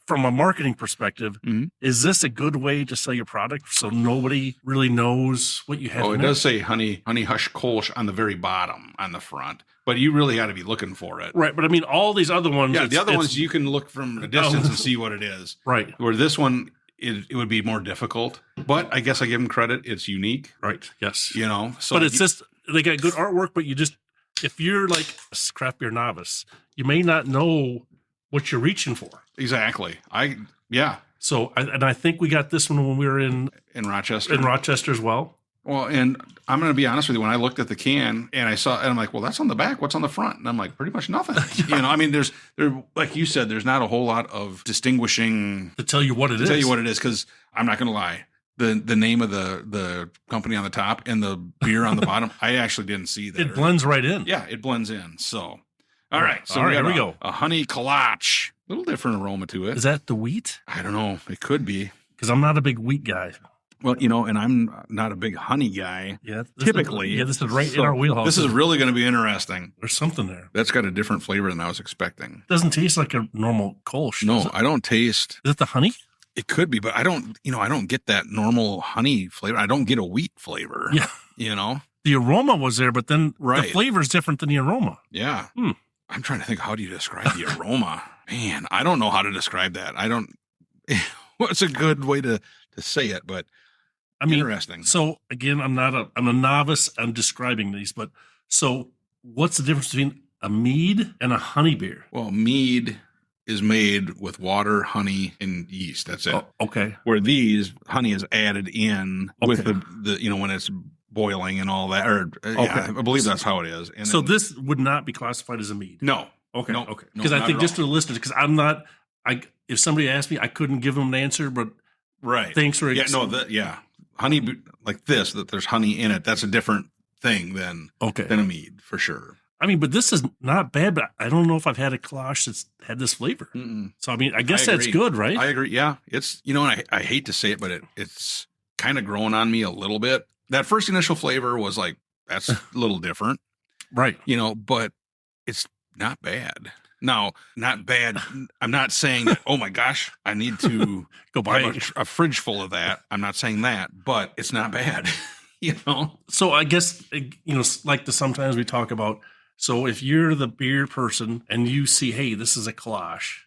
S2: from a marketing perspective,
S1: Mhm.
S2: is this a good way to sell your product so nobody really knows what you have?
S1: Oh,
S2: in
S1: it
S2: there?
S1: does say Honey Hush Kolsch on the very bottom on the front, but you really got to be looking for it.
S2: Right. But I mean, all these other ones.
S1: Yeah,
S2: it's-
S1: the other
S2: it's-
S1: ones you can look from a distance and see what it is.
S2: Right.
S1: Where this one, it would be more difficult, but I guess I give them credit. It's unique,
S2: Right. Yes.
S1: you know. So
S2: But it's just, they got good artwork, but you just, if you're like a craft beer novice, you may not know what you're reaching for.
S1: exactly.
S2: So, I think we got this one when we were in
S1: In Rochester.
S2: Rochester as well.
S1: Well, and I'm going to be honest with you. When I looked at the can and I saw, and I'm like, well, that's on the back. What's on the front? And I'm like, pretty much nothing. You know, I mean, like you said, there's not a whole lot of distinguishing
S2: To tell you what it
S1: to
S2: is.
S1: tell you what it is. Because I'm not going to lie, the name of the company on the top and the beer on the bottom, I actually didn't see that.
S2: It blends right in.
S1: Yeah, it blends in. So, all right. So
S2: All right,
S1: got
S2: here we
S1: a-
S2: go.
S1: A honey kolach. A little different aroma to it.
S2: Is that the wheat?
S1: I don't know. It could be.
S2: Because I'm not a big wheat guy.
S1: Well, you know, and I'm not a big honey guy.
S2: Yeah.
S1: Typically.
S2: This is right
S1: So
S2: in our wheelhouse.
S1: This is really going to be interesting.
S2: There's something there.
S1: That's got a different flavor than I was expecting.
S2: Doesn't taste like a normal kolsch.
S1: No,
S2: Is it,
S1: I don't taste.
S2: is it the honey?
S1: It could be, but I don't get that normal honey flavor. I don't get a wheat flavor.
S2: Yeah.
S1: You know?
S2: The aroma was there, but then the
S1: Right.
S2: flavor is different than the aroma.
S1: Yeah.
S2: Hmm.
S1: I'm trying to think, how do you describe the aroma? Man, I don't know how to describe that. I don't. What's a good way to say it? But
S2: I mean,
S1: interesting.
S2: so again, I'm a novice. I'm describing these, but so what's the difference between a mead and a honey beer?
S1: Well, mead is made with water, honey, and yeast. That's it.
S2: Oh, okay.
S1: Where these honey is added in with
S2: Okay.
S1: the when it's boiling and all that. Or yeah, I believe that's how it is. And
S2: So
S1: then-
S2: this would not be classified as a mead.
S1: no.
S2: Okay.
S1: No,
S2: Okay.
S1: no,
S2: Because I
S1: not
S2: think
S1: at
S2: just
S1: all.
S2: to the listeners, because I'm not, if somebody asked me, I couldn't give them an answer, but
S1: Right.
S2: thanks for
S1: Honey like this, that there's honey in it. That's a different thing than
S2: okay.
S1: a mead for sure.
S2: I mean, but this is not bad, but I don't know if I've had a cloche that's had this flavor.
S1: Mm-mm.
S2: So, I mean, I guess
S1: I
S2: that's
S1: agree.
S2: good, right?
S1: I agree. Yeah. It's, and I hate to say it, but it's kind of growing on me a little bit. that first initial flavor was like, that's a little different,
S2: Right.
S1: but it's not bad. Now, not bad. I'm not saying that, oh my gosh, I need to
S2: Go buy
S1: have a fridge full of that. I'm not saying that, but it's not bad,
S2: So I guess, like sometimes we talk about, so if you're the beer person and you see, hey, this is a kolsch,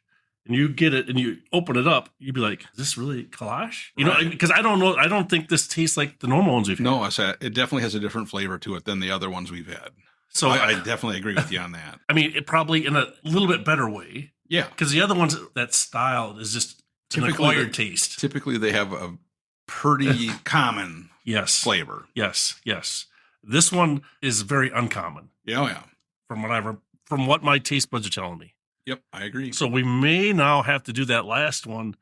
S2: and you get it and you open it up, you'd be like, is this really kolsch?
S1: Right.
S2: Because I don't know. I don't think this tastes like the normal ones we've had.
S1: No, I said it definitely has a different flavor to it than the other ones we've had.
S2: So
S1: I definitely agree with you on that.
S2: I mean, it probably in a little bit better way.
S1: Yeah.
S2: Because the other ones, that style is just an acquired taste.
S1: Typically, they have a pretty common flavor.
S2: Yes. This one is very uncommon.
S1: Yeah.
S2: From what my taste buds are telling me.
S1: Yep, I agree.
S2: So we may now have to do that last one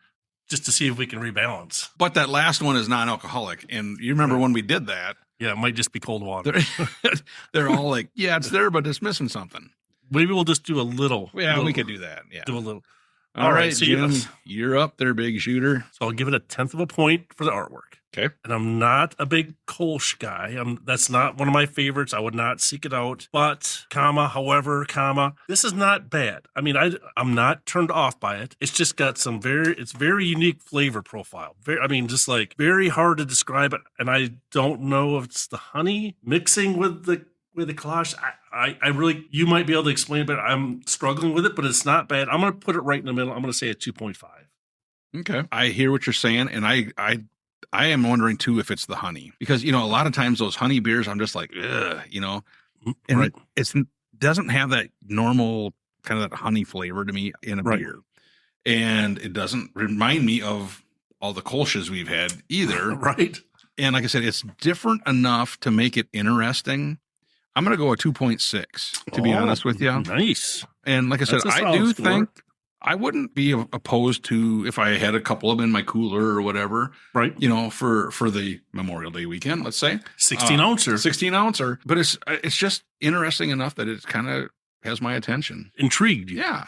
S2: just to see if we can rebalance.
S1: But that last one is non-alcoholic. And you remember when we did that?
S2: Yeah, it might just be cold water.
S1: They're all like, yeah, it's there, but it's missing something.
S2: Maybe we'll just do a little.
S1: Yeah, we could do that. Yeah.
S2: Do a little.
S1: All right,
S2: so
S1: Jim, you're up there, big shooter.
S2: So I'll give it a 1/10 of a point for the artwork.
S1: Okay.
S2: And I'm not a big kolsch guy. That's not one of my favorites. I would not seek it out. But, however, this is not bad. I mean, I'm not turned off by it. It's just got it's very unique flavor profile. Just like very hard to describe it. And I don't know if it's the honey mixing with the kolsch. I really, you might be able to explain it, but I'm struggling with it, but it's not bad. I'm going to put it right in the middle. I'm going to say a 2.5.
S1: Okay. I hear what you're saying. And I am wondering too if it's the honey, because a lot of times those honey beers, I'm just like, ugh, and
S2: right.
S1: it doesn't have that normal kind of that honey flavor to me in a beer, and it doesn't remind me of all the kolsches we've had either.
S2: Right.
S1: And like I said, it's different enough to make it interesting. I'm going to go a 2.6 to be honest with you.
S2: Nice.
S1: And like I said, I do think I wouldn't be opposed to if I had a couple of them in my cooler or whatever,
S2: right?
S1: For the Memorial Day weekend, let's say
S2: 16 ouncer.
S1: But it's just interesting enough that it kind of has my attention,
S2: intrigued.
S1: Yeah.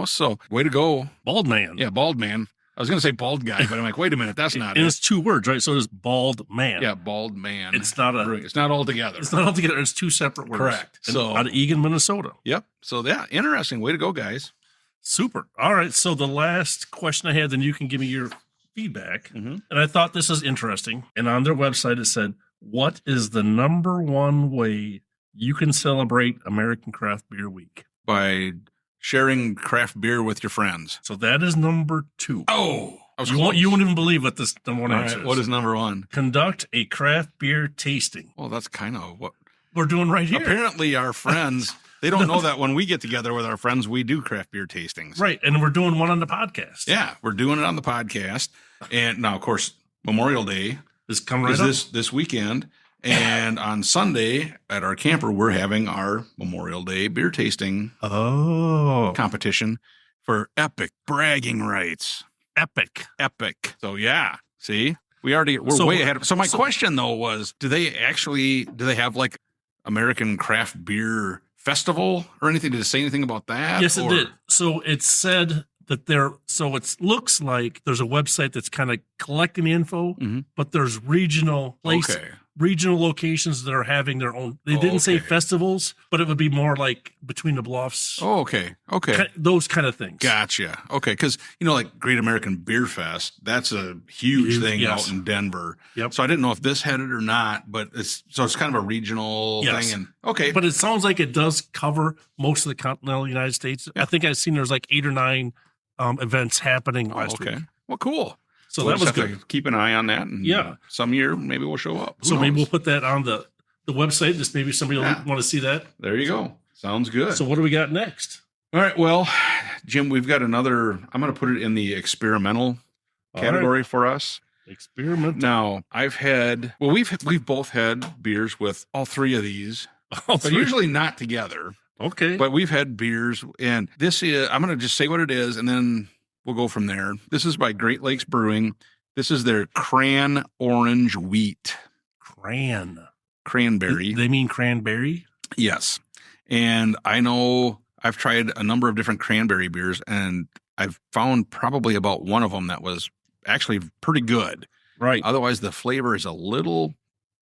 S1: So way to go,
S2: bald man.
S1: Yeah, bald man. I was going to say bald guy, but I'm like, wait a minute, that's not it.
S2: And it's 2 words, right? So it's bald man.
S1: Yeah, bald man.
S2: It's not
S1: all together.
S2: It's not all together. It's 2 separate words.
S1: Correct. So
S2: out of Eagan, Minnesota.
S1: Yep. So yeah, interesting. Way to go, guys.
S2: Super. All right. So the last question I had, then you can give me your feedback. Mm-hmm. And I thought this is interesting. And on their website, it said, what is the number one way you can celebrate American Craft Beer Week?
S1: By sharing craft beer with your friends.
S2: So that is number 2.
S1: Oh,
S2: you won't even believe what this number 1 answer is.
S1: What is number 1?
S2: Conduct a craft beer tasting.
S1: Well, that's kind of what
S2: we're doing right here.
S1: Apparently our friends, they don't know that when we get together with our friends, we do craft beer tastings.
S2: Right. And we're doing one on the podcast.
S1: Yeah, we're doing it on the podcast. And now, of course, Memorial Day
S2: is coming
S1: this weekend. And on Sunday at our camper, we're having our Memorial Day beer tasting competition for epic bragging rights. Epic. So yeah, see, we're way ahead. So my question though was, do they have like American Craft Beer Festival or anything? Did it say anything about that?
S2: Yes, it did. So it said that it looks like there's a website that's kind of collecting the info, but there's regional locations that are having their own. They didn't say festivals, but it would be more like Between the Bluffs.
S1: Oh, okay.
S2: Those kind of things.
S1: Gotcha. Okay, because like Great American Beer Fest, that's a huge thing out in Denver.
S2: Yep.
S1: So I didn't know if this had it or not, but it's kind of a regional thing. And okay,
S2: but it sounds like it does cover most of the continental United States. Yeah. I think I've seen there's like 8 or 9 events happening last week.
S1: Well, cool.
S2: So that was good.
S1: Keep an eye on that. And some year maybe we'll show up.
S2: So maybe we'll put that on the website. Just maybe somebody will want to see that.
S1: There you go. Sounds good.
S2: So what do we got next?
S1: All right. Well, Jim, we've got another. I'm going to put it in the experimental category for us.
S2: Experimental.
S1: Now we've both had beers with all 3 of these, but usually not together.
S2: Okay.
S1: But we've had beers, and this is. I'm going to just say what it is, and then we'll go from there. This is by Great Lakes Brewing. This is their Cran Orange Wheat. Cranberry.
S2: They mean cranberry?
S1: Yes. And I know I've tried a number of different cranberry beers, and I've found probably about one of them that was actually pretty good.
S2: Right.
S1: Otherwise, the flavor is a little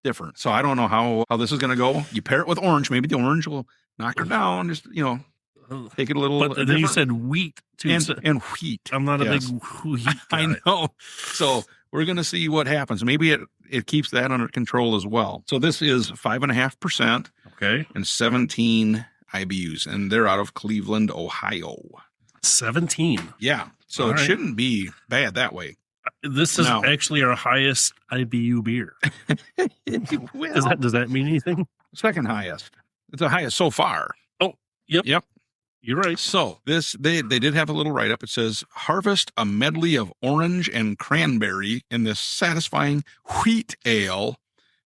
S3: different. So I don't know how this is going to go. You pair it with orange. Maybe the orange will knock her down. Just, take it a little.
S2: But then you said wheat too.
S3: and wheat.
S2: I'm not a
S3: Yes.
S2: big wheat guy.
S3: I know. So we're going to see what happens. Maybe it keeps that under control as well. So this is 5.5%
S2: Okay.
S3: and 17 IBUs, and they're out of Cleveland, Ohio.
S2: 17.
S3: Yeah. So
S2: All
S3: it
S2: right.
S3: shouldn't be bad that way.
S2: This is
S3: No.
S2: actually our highest IBU beer.
S3: Well,
S2: Does that mean anything?
S3: second highest. It's the highest so far.
S2: You're right.
S3: So this they did have a little write up. It says harvest a medley of orange and cranberry in this satisfying wheat ale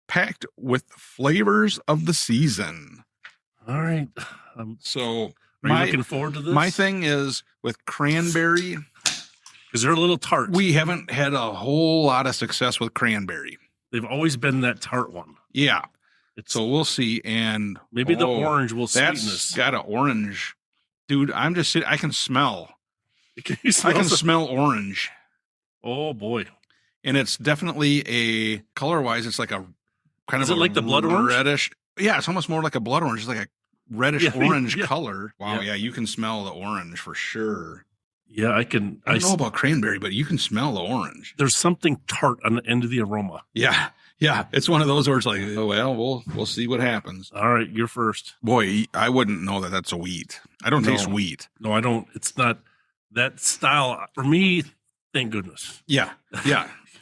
S3: packed with flavors of the season.
S2: All right.
S3: So
S2: Are you looking forward to this?
S3: my thing is with cranberry,
S2: Because they're a little tart.
S3: we haven't had a whole lot of success with cranberry.
S2: They've always been that tart one.
S3: Yeah.
S2: It's
S3: So we'll see. And
S2: maybe the orange will sweeten
S3: that's
S2: this.
S3: got an orange. Dude, I'm just sitting. I can smell.
S2: Can you
S3: I
S2: smell
S3: can
S2: some-
S3: smell orange.
S2: Oh boy.
S3: And it's definitely a color wise, it's like a kind
S2: Is
S3: of
S2: it like the blood orange?
S3: reddish. Yeah, it's almost more like a blood orange. It's like a reddish
S2: Yeah,
S3: orange
S2: yeah.
S3: color. Wow,
S2: Yeah.
S3: yeah, you can smell the orange for sure.
S2: Yeah, I can.
S3: I don't know about cranberry, but you can smell the orange.
S2: There's something tart on the end of the aroma.
S3: Yeah, yeah. It's one of those where it's like, oh, well, we'll see what happens.
S2: All right, you're first.
S3: Boy, I wouldn't know that that's a wheat. I don't taste
S2: No.
S3: wheat.
S2: No, I don't. It's not that style for me. Thank goodness.
S3: Yeah,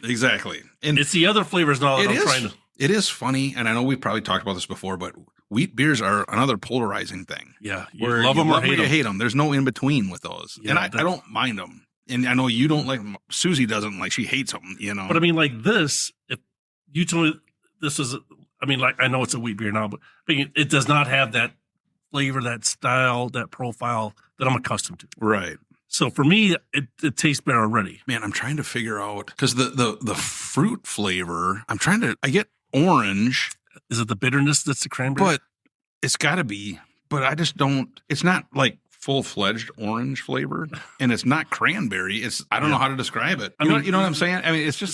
S3: exactly. And
S2: It's the other flavors now that
S3: It
S2: I'm
S3: is.
S2: trying to.
S3: it is funny, and I know we've probably talked about this before, but wheat beers are another polarizing thing.
S2: Yeah, you
S3: Where
S2: love them or hate
S3: you
S2: them.
S3: hate them. There's no in between with those,
S2: Yeah,
S3: and I
S2: that-
S3: don't mind them. And I know you don't like them. Susie doesn't like. She hates them.
S2: But I mean, like this, if you told me this is, I mean, like I know it's a wheat beer now, but it does not have that flavor, that style, that profile that I'm accustomed to.
S3: right,
S2: So for me, it tastes better already.
S3: man. I'm trying to figure out because the fruit flavor. I get orange,
S2: Is it the bitterness that's the cranberry?
S3: but it's got to be. But I just don't. It's not like full-fledged orange flavor, and it's not cranberry. It's I don't know how to describe it.
S2: I
S3: You know,
S2: mean,
S3: you know what I'm saying? I mean, it's just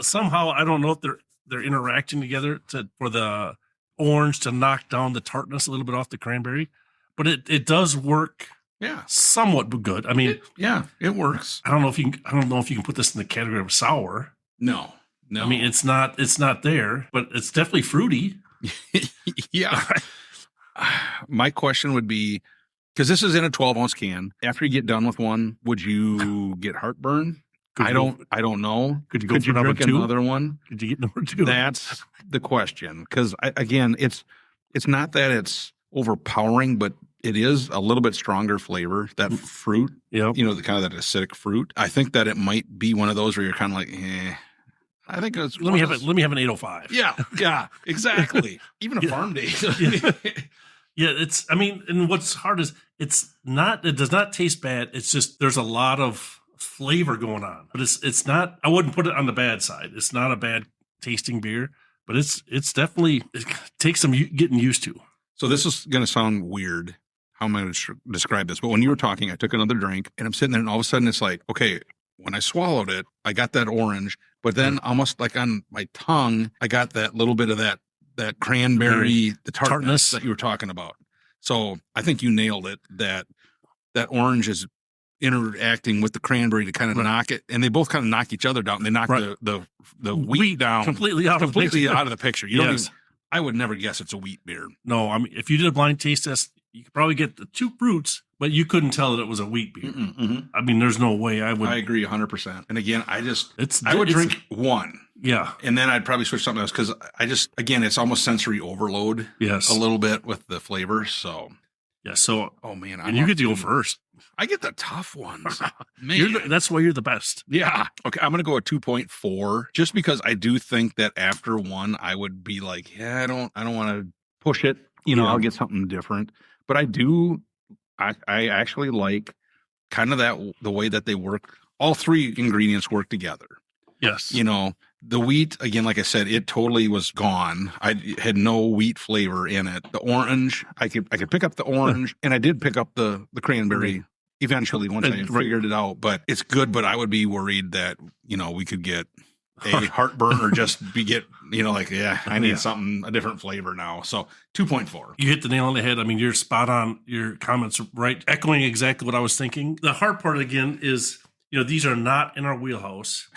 S2: somehow I don't know if they're interacting together for the orange to knock down the tartness a little bit off the cranberry, but it does work
S3: yeah,
S2: somewhat good. I mean,
S3: it works.
S2: I don't know if you can put this in the category of sour.
S3: No.
S2: I mean, it's not there, but it's definitely fruity.
S3: yeah. My question would be, because this is in a 12-ounce can. After you get done with one, would you get heartburn? I don't know.
S2: Could you go for number
S3: drink
S2: two?
S3: another one?
S2: Could you get number two?
S3: That's the question. Because again, it's not that it's overpowering, but it is a little bit stronger flavor. That fruit,
S2: Yep.
S3: the kind of that acidic fruit. I think that it might be one of those where you're kind of like, I think it's.
S2: Let me have an 805.
S3: Yeah, exactly. Even a
S2: Yeah.
S3: farm day.
S2: Yeah, and what's hard is it does not taste bad. It's just there's a lot of flavor going on, but it's not. I wouldn't put it on the bad side. It's not a bad tasting beer, but it's definitely it takes some getting used to.
S3: So this is going to sound weird. How am I going to describe this? But when you were talking, I took another drink, and I'm sitting there, and all of a sudden it's like, okay, when I swallowed it, I got that orange, but then almost like on my tongue, I got that little bit of that cranberry, the tartness that you were talking about. So I think you nailed it. That orange is interacting with the cranberry to kind of knock it, and they both kind of knock each other down. They knock the wheat down
S2: completely out of
S3: the picture. You don't
S2: Yes.
S3: even, I would never guess it's a wheat beer.
S2: No, I mean if you did a blind taste test, you could probably get the two fruits, but you couldn't tell that it was a wheat beer. I mean, there's no way I would.
S3: I agree 100%. And again, I would
S2: it's-
S3: drink one,
S2: Yeah.
S3: and then I'd probably switch something else because again, it's almost sensory overload
S2: Yes.
S3: a little bit with the flavor. So,
S2: Yeah. So,
S3: oh man,
S2: and you get to go first.
S3: I get the tough ones. Man.
S2: That's why you're the best.
S3: Yeah. Okay. I'm going to go at 2.4 just because I do think that after one, I would be like, yeah, I don't want to push it.
S2: Yeah.
S3: I'll get something different. But I actually like kind of the way that they work. All three ingredients work together.
S2: Yes.
S3: The wheat, again, like I said, it totally was gone. I had no wheat flavor in it. The orange, I could pick up the orange, and I did pick up the cranberry eventually once I figured it out. But it's good, but I would be worried that, we could get
S1: a heartburn or just get, like, I need something, a different flavor now. So 2.4.
S2: You hit the nail on the head. I mean, you're spot on. Your comments are right, echoing exactly what I was thinking. The hard part again is, these are not in our wheelhouse.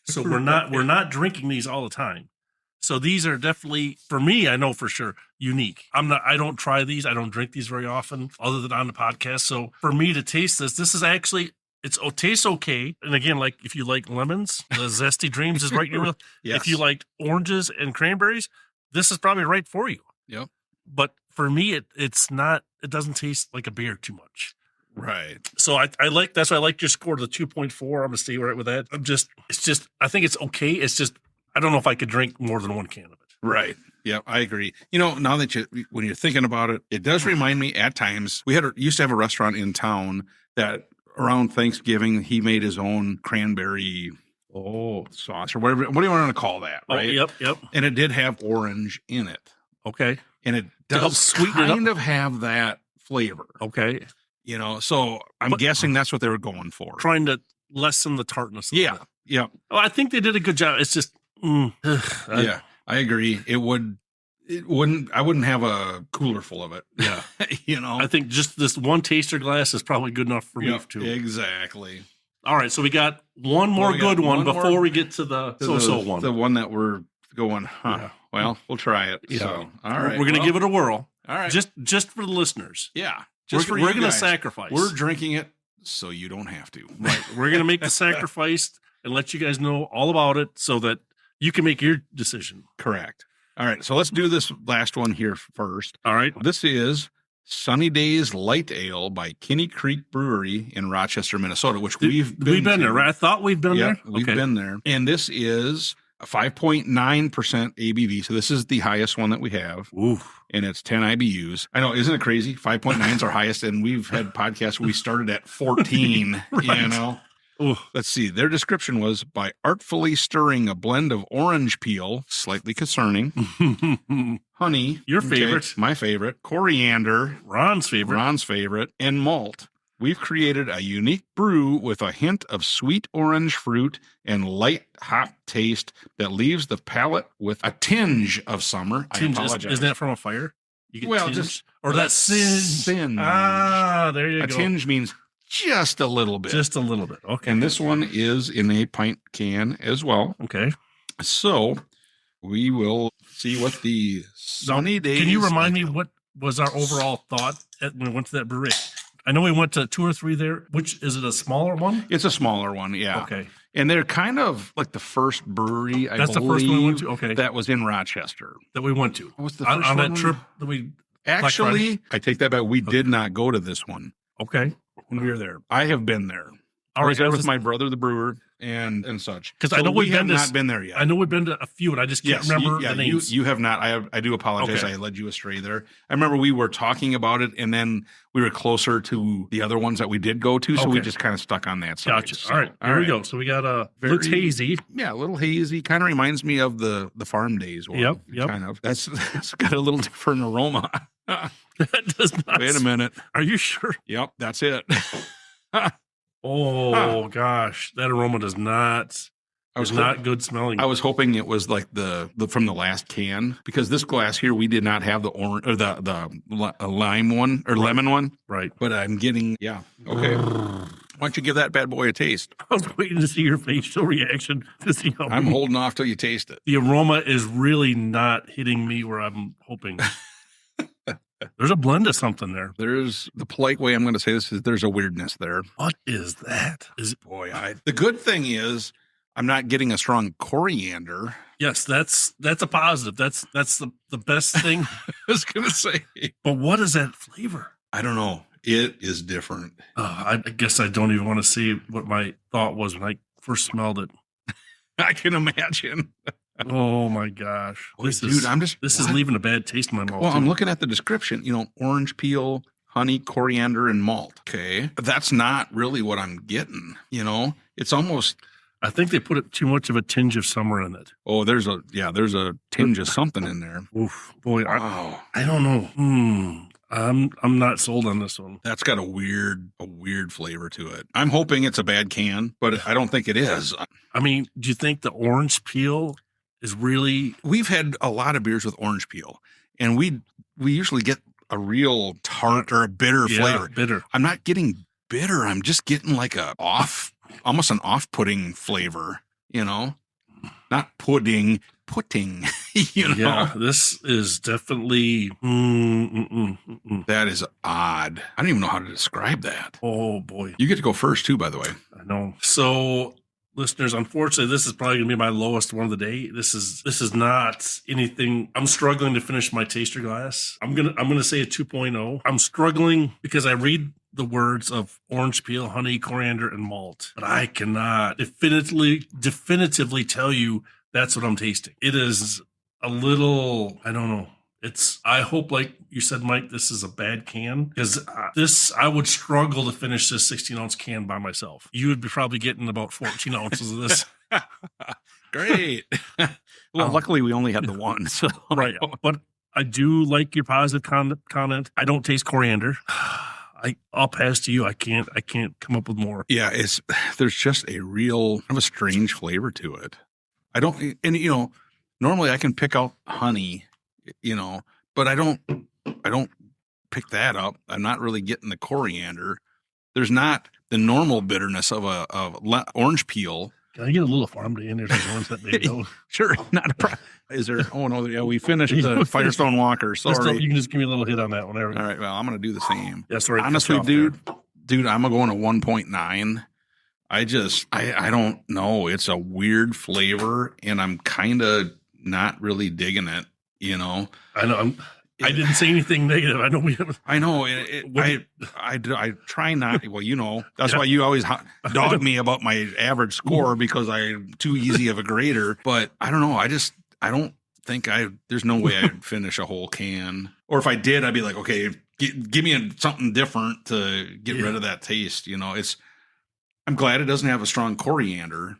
S2: So we're not drinking these all the time. So these are definitely, for me, I know for sure, unique. I don't try these. I don't drink these very often other than on the podcast. So for me to taste this is actually, it tastes okay. And again, like if you like lemons, the Zesty Dreams is right in your wheel.
S1: Yes.
S2: If you like oranges and cranberries, this is probably right for you.
S1: Yep.
S2: But for me, it doesn't taste like a beer too much.
S1: Right.
S2: So that's why I like your score to the 2.4. I'm going to stay right with that. I think it's okay. It's just, I don't know if I could drink more than one can of it.
S1: Right. Yeah, I agree. Now that when you're thinking about it, it does remind me at times, we used to have a restaurant in town that around Thanksgiving, he made his own cranberry sauce or whatever. What do you want to call that? Right.
S2: Oh, yep.
S1: And it did have orange in it.
S2: Okay.
S1: And it
S2: To help
S1: does
S2: sweeten it
S1: kind
S2: up.
S1: of have that flavor.
S2: Okay.
S1: So I'm guessing that's what they were going for.
S2: Trying to lessen the tartness. A little bit.
S1: Yeah.
S2: Oh, I think they did a good job. It's just,
S1: Yeah, I agree. I wouldn't have a cooler full of it.
S2: Yeah.
S1: I
S2: I think just this one taster glass is probably good enough for me too.
S1: Exactly.
S2: All right. So we got one more
S1: we got
S2: good one
S1: one
S2: before
S1: more-
S2: we get to the so-so one.
S1: The one that we're going,
S2: Yeah.
S1: well, we'll try it.
S2: Yeah.
S1: So, all right.
S2: We're going to give it a whirl.
S1: All right.
S2: Just for the listeners.
S1: Yeah.
S2: We're
S1: Just for
S2: going
S1: you
S2: to
S1: guys.
S2: sacrifice.
S1: We're drinking it so you don't have to.
S2: Right. We're going to make the sacrifice and let you guys know all about it so that you can make your decision.
S1: Correct. All right. So let's do this last one here first.
S2: All right.
S1: This is Sunny Days Light Ale by Kinney Creek Brewery in Rochester, Minnesota, which we've been
S2: there,
S1: to.
S2: right? I thought we'd been
S1: Yeah,
S2: there.
S1: we've been there. And this is a 5.9% ABV. So this is the highest one that we have.
S2: Ooh.
S1: And it's 10 IBUs. I know, isn't it crazy? 5.9 is our highest, and we've had podcasts where we started at 14,
S2: Right. Ooh.
S1: Let's see. Their description was by artfully stirring a blend of orange peel, slightly concerning, honey,
S2: Your favorite.
S1: my favorite, coriander,
S2: Ron's favorite.
S1: and malt. We've created a unique brew with a hint of sweet orange fruit and light hop taste that leaves the palate with a tinge of summer.
S2: Tinge,
S1: I apologize.
S2: isn't that from a fire? You get
S1: Well,
S2: tinge?
S1: just-
S2: or that singe.
S1: Singe.
S2: Ah, there you
S1: A
S2: go.
S1: tinge means just a little bit.
S2: Just a little bit. Okay.
S1: And this one is in a pint can as well.
S2: Okay.
S1: So we will see what the Sunny Days.
S2: Can you remind me what was our overall thought when we went to that brewery? I know we went to 2 or 3 there. Which is it? A smaller one?
S1: It's a smaller one, yeah.
S2: Okay.
S1: And they're kind of like the first brewery, I
S2: That's the
S1: believe,
S2: first one we went to. Okay.
S1: that was in Rochester.
S2: That we went to
S1: What's the
S2: on,
S1: first
S2: on
S1: one?
S2: that trip that we.
S1: Actually, I take that back. We did not go to this one
S2: Okay.
S1: when we were there. I have been there.
S2: All
S1: I was
S2: right.
S1: there with my brother, the brewer, and such.
S2: 'Cause I know
S1: we
S2: we've
S1: have
S2: been to-
S1: not been there yet.
S2: I know we've been to a few, and I just can't remember the names.
S1: You have not. I do apologize.
S2: Okay.
S1: I led you astray there. I remember we were talking about it, and then we were closer to the other ones that we did go to, so we
S2: Okay.
S1: just kind of stuck on that side.
S2: Gotcha.
S1: So,
S2: All right. Here we go. So we got a looks hazy.
S1: Yeah, a little hazy. Kind of reminds me of the farm days one.
S2: Yep.
S1: Kind of. That's got a little different aroma.
S2: That does not.
S1: Wait a minute.
S2: Are you sure?
S1: Yep, that's it.
S2: Oh gosh, that aroma does not.
S1: I was
S2: not good smelling.
S1: I was hoping it was like the from the last can, because this glass here we did not have the orange or the lime one or lemon one,
S2: right.
S1: but I'm getting okay. Why don't you give that bad boy a taste?
S2: I was waiting to see your facial reaction to see how
S1: I'm holding off till you taste it.
S2: the aroma is really not hitting me where I'm hoping. There's a blend of something there.
S1: There's the polite way I'm going to say this is there's a weirdness there.
S2: What is that? Is it?
S1: Boy, the good thing is I'm not getting a strong coriander.
S2: Yes, that's a positive. That's the best thing.
S1: I was going to say,
S2: But what is that flavor?
S1: I don't know. It is different.
S2: I guess I don't even want to see what my thought was when I first smelled it.
S1: I can imagine.
S2: Oh my gosh,
S1: Boy, dude, this
S2: is leaving a bad taste in my mouth.
S1: Well,
S2: too.
S1: I'm looking at the description, orange peel, honey, coriander, and malt. Okay. That's not really what I'm getting. It's almost,
S2: I think they put too much of a tinge of summer in it.
S1: there's a tinge of something in there.
S2: Oof, boy,
S1: Wow.
S2: I don't know. I'm not sold on this one.
S3: That's got a weird flavor to it. I'm hoping it's a bad can, but I don't think it is.
S2: I mean, do you think the orange peel is really?
S3: We've had a lot of beers with orange peel, and we usually get a real tart or a bitter flavor.
S2: Bitter.
S3: I'm not getting bitter. I'm just getting like almost an off-putting flavor, not pudding.
S2: Yeah, this is definitely
S3: That is odd. I don't even know how to describe that.
S2: Oh boy.
S3: You get to go first too, by the way.
S2: I know. So listeners, unfortunately, this is probably gonna be my lowest one of the day. This is not anything. I'm struggling to finish my taster glass. I'm gonna say a 2.0. I'm struggling because I read the words of orange peel, honey, coriander, and malt, but I cannot definitively tell you that's what I'm tasting. It is a little, I don't know. I hope, like you said, Mike, this is a bad can, because I would struggle to finish this 16-ounce can by myself. You would be probably getting about 14 ounces of this.
S3: Great. Well, luckily we only had the one. So.
S2: Right. But I do like your positive comment. I don't taste coriander. I'll pass to you. I can't come up with more.
S3: Yeah, there's just a real kind of a strange flavor to it. I don't, and normally I can pick out honey, but I don't pick that up. I'm not really getting the coriander. There's not the normal bitterness of orange peel.
S2: Can I get a little farm day in there? That maybe don't.
S3: Sure, not a problem. Is there? Oh no, yeah, we finished the Firestone Walker. Sorry,
S2: you can just give me a little hit on that one. All
S3: right, well, I'm gonna do the same.
S2: That's right.
S3: Honestly, dude, I'm gonna go on a 1.9. I don't know. It's a weird flavor, and I'm kind of not really digging it.
S2: I know. I didn't say anything negative. I know we have.
S3: I know. I try not. Well, that's why you always dog me about my average score, because I'm too easy of a grader. But I don't know. I don't think there's no way I'd finish a whole can. Or if I did, I'd be like, okay, give me something different to get rid of that taste. I'm glad it doesn't have a strong coriander,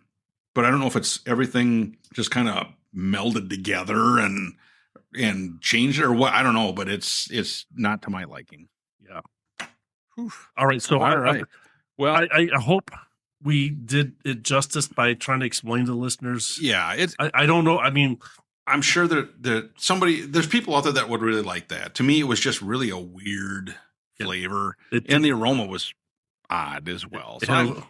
S3: but I don't know if it's everything just kind of melded together and changed it or what. I don't know, but it's not to my liking.
S2: Yeah. Whew. All right. So
S3: all right.
S2: Well, I hope we did it justice by trying to explain to the listeners.
S3: Yeah.
S2: I don't know. I mean,
S3: I'm sure that there's people out there that would really like that. To me, it was just really a weird flavor, and the aroma was odd as well. So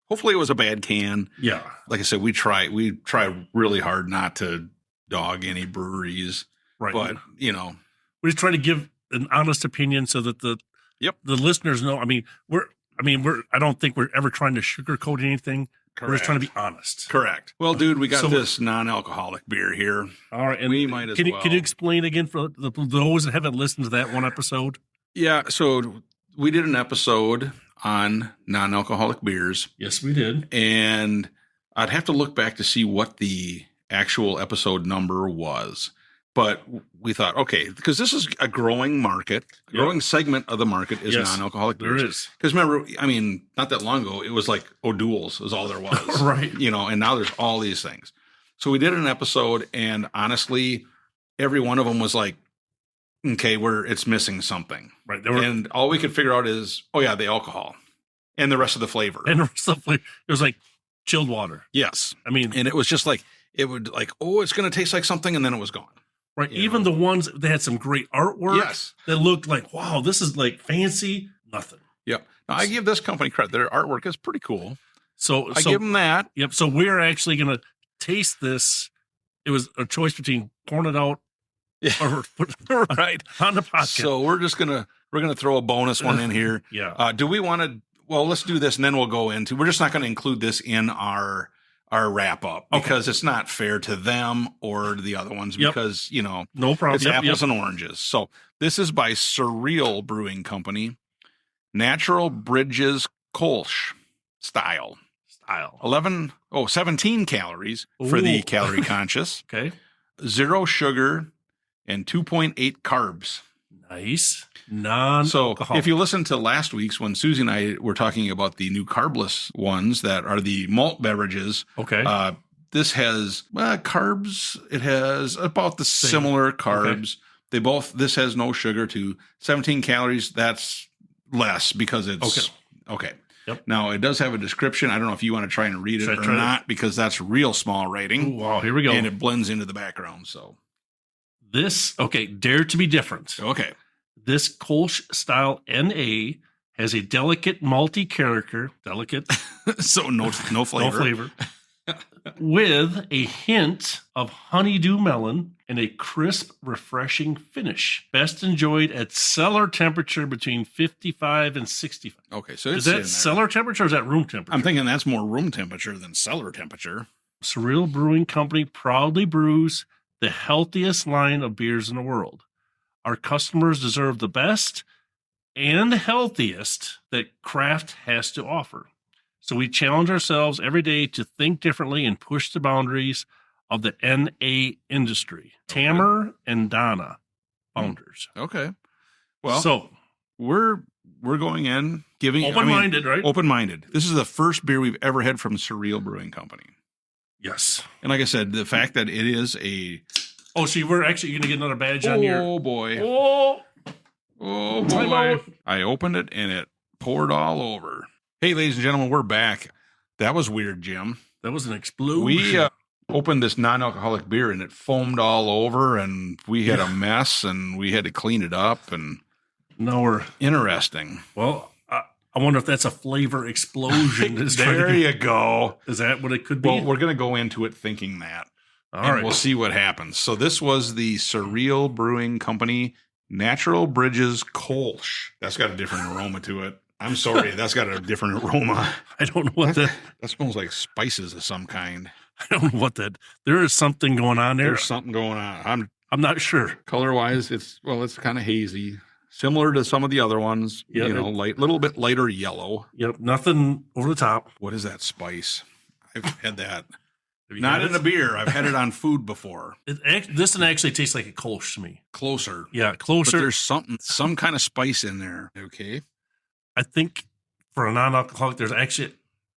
S3: hopefully it was a bad can.
S2: Yeah.
S3: Like I said, we try really hard not to dog any breweries.
S2: Right.
S3: But,
S2: we just try to give an honest opinion so that the listeners know. I don't think we're ever trying to sugarcoat anything. Correct. We're just trying to be honest.
S3: Correct. Well, dude, we got this non-alcoholic beer here.
S2: All right. And
S3: we might as well.
S2: Can you explain again for those that haven't listened to that one episode?
S3: Yeah. So we did an episode on non-alcoholic beers.
S2: Yes, we did.
S3: And I'd have to look back to see what the actual episode number was. But we thought, okay, because this is a growing market, growing segment of the market is non-alcoholic beers.
S2: There is.
S3: Because remember, not that long ago, it was like O'Doul's was all there was.
S2: Right.
S3: And now there's all these things. So we did an episode, and honestly, every one of them was like, okay, it's missing something.
S2: Right.
S3: And all we could figure out is, the alcohol and the rest of the flavor.
S2: It was like chilled water.
S3: Yes.
S2: And
S3: it was just like, it would like, it's going to taste like something, and then it was gone.
S2: Right. Even the ones that had some great artwork that looked like, wow, this is like fancy. Nothing.
S3: Yep. Now, I give this company credit. Their artwork is pretty cool.
S2: So
S3: I give them that.
S2: Yep. So we're actually going to taste this. It was a choice between pouring it out or put it right on the podcast.
S3: So we're going to throw a bonus one in here.
S2: Yeah.
S3: Do we want to, let's do this, and then we'll go into, we're just not going to include this in our wrap up because it's not fair to them or the other ones because,
S2: no problem.
S3: It's apples and oranges. So this is by Surreal Brewing Company, Natural Bridges Kolsch style. 17 calories for the calorie conscious.
S2: Okay.
S3: 0 sugar and 2.8 carbs.
S2: Nice.
S3: So if you listen to last week's when Susie and I were talking about the new carbless ones that are the malt beverages.
S2: Okay.
S3: This has carbs. It has about the similar carbs,
S1: This has no sugar too. 17 calories. That's less because it's okay.
S2: Yep.
S1: Now it does have a description. I don't know if you want to try and read it or not because that's real small writing.
S2: Ooh, wow, here we go.
S1: And it blends into the background. So
S2: dare to be different.
S1: Okay.
S2: This Kolsch style NA has a delicate malty character,
S1: So no flavor.
S2: no flavor, with a hint of honeydew melon and a crisp, refreshing finish. Best enjoyed at cellar temperature between 55 and 65.
S1: Okay, so
S2: is that cellar temperature or is that room temperature?
S1: I'm thinking that's more room temperature than cellar temperature.
S2: Surreal Brewing Company proudly brews the healthiest line of beers in the world. Our customers deserve the best and healthiest that craft has to offer. So we challenge ourselves every day to think differently and push the boundaries of the NA industry. Okay. Tamer and Donna, founders.
S1: Okay. Well,
S2: so
S1: we're going in giving
S2: open-minded, right?
S1: Open-minded. This is the first beer we've ever had from Surreal Brewing Company.
S2: Yes.
S1: And like I said, the fact that it is a...
S2: Oh, so we're actually going to get another badge on here.
S1: Oh, boy.
S2: Oh,
S1: boy. I opened it and it poured all over. Hey, ladies and gentlemen, we're back. That was weird, Jim.
S2: That was an explosion.
S1: We opened this non-alcoholic beer and it foamed all over and we had a mess and we had to clean it up. And
S2: now we're...
S1: Interesting.
S2: Well, I wonder if that's a flavor explosion.
S1: There you go.
S2: Is that what it could be?
S1: Well, we're going to go into it thinking that.
S2: All right.
S1: We'll see what happens. So this was the Surreal Brewing Company Natural Bridges Kolsch. That's got a different aroma to it. I'm sorry. That's got a different aroma.
S2: I don't know what that...
S1: That smells like spices of some kind.
S2: I don't know what that... There is something going on there.
S1: There's something going on.
S2: I'm not sure.
S1: Color-wise, it's kind of hazy. Similar to some of the other ones.
S2: Yep.
S1: Little bit lighter yellow.
S2: Yep. Nothing over the top.
S1: What is that spice? I've had that. Not in a beer. I've had it on food before.
S2: This one actually tastes like a Kolsch to me.
S1: Closer.
S2: Yeah, closer.
S1: But there's some kind of spice in there. Okay.
S2: I think for a non-alcoholic, there's actually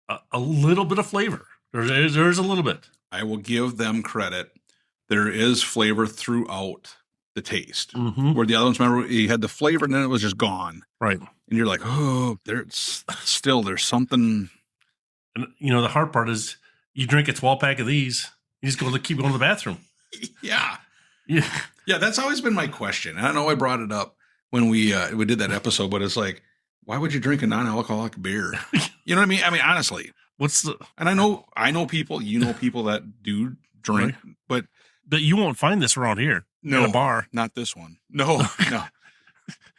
S2: a little bit of flavor. There's a little bit.
S1: I will give them credit. There is flavor throughout the taste.
S2: Mm-hmm.
S1: Where the other ones, remember, you had the flavor and then it was just gone.
S2: Right.
S1: And you're like, oh, there's something.
S2: And, the hard part is you drink a 12-pack of these, you just keep going to the bathroom.
S1: Yeah.
S2: Yeah.
S1: Yeah, that's always been my question. And I know I brought it up when we did that episode, but it's like, why would you drink a non-alcoholic beer? You know what I mean? I mean, honestly. And I know people, people that do drink,
S2: right. But you won't find this around here.
S1: No,
S2: in a bar.
S1: Not this one. No.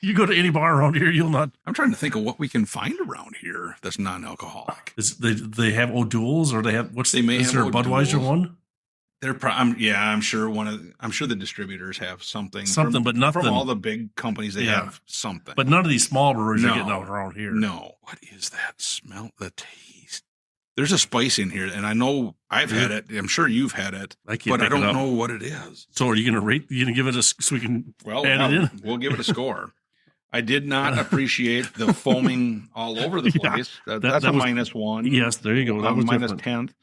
S2: You go to any bar around here, you'll not.
S1: I'm trying to think of what we can find around here that's non-alcoholic.
S2: They have O'Doul's or they have is there a Budweiser one?
S1: I'm sure I'm sure the distributors have something,
S2: but nothing
S1: from all the big companies. They have something,
S2: but none of these small breweries are getting out around here.
S1: No, what is that smell? The taste. There's a spice in here, and I know I've had it. I'm sure you've had it, but I don't know what it is.
S2: So, are you going to rate? You going to give it so we can add it in?
S1: We'll give it a score. I did not appreciate the foaming all over the place.
S2: Yeah,
S1: that's a -1.
S2: Yes, there you go. That was
S1: minus 10th.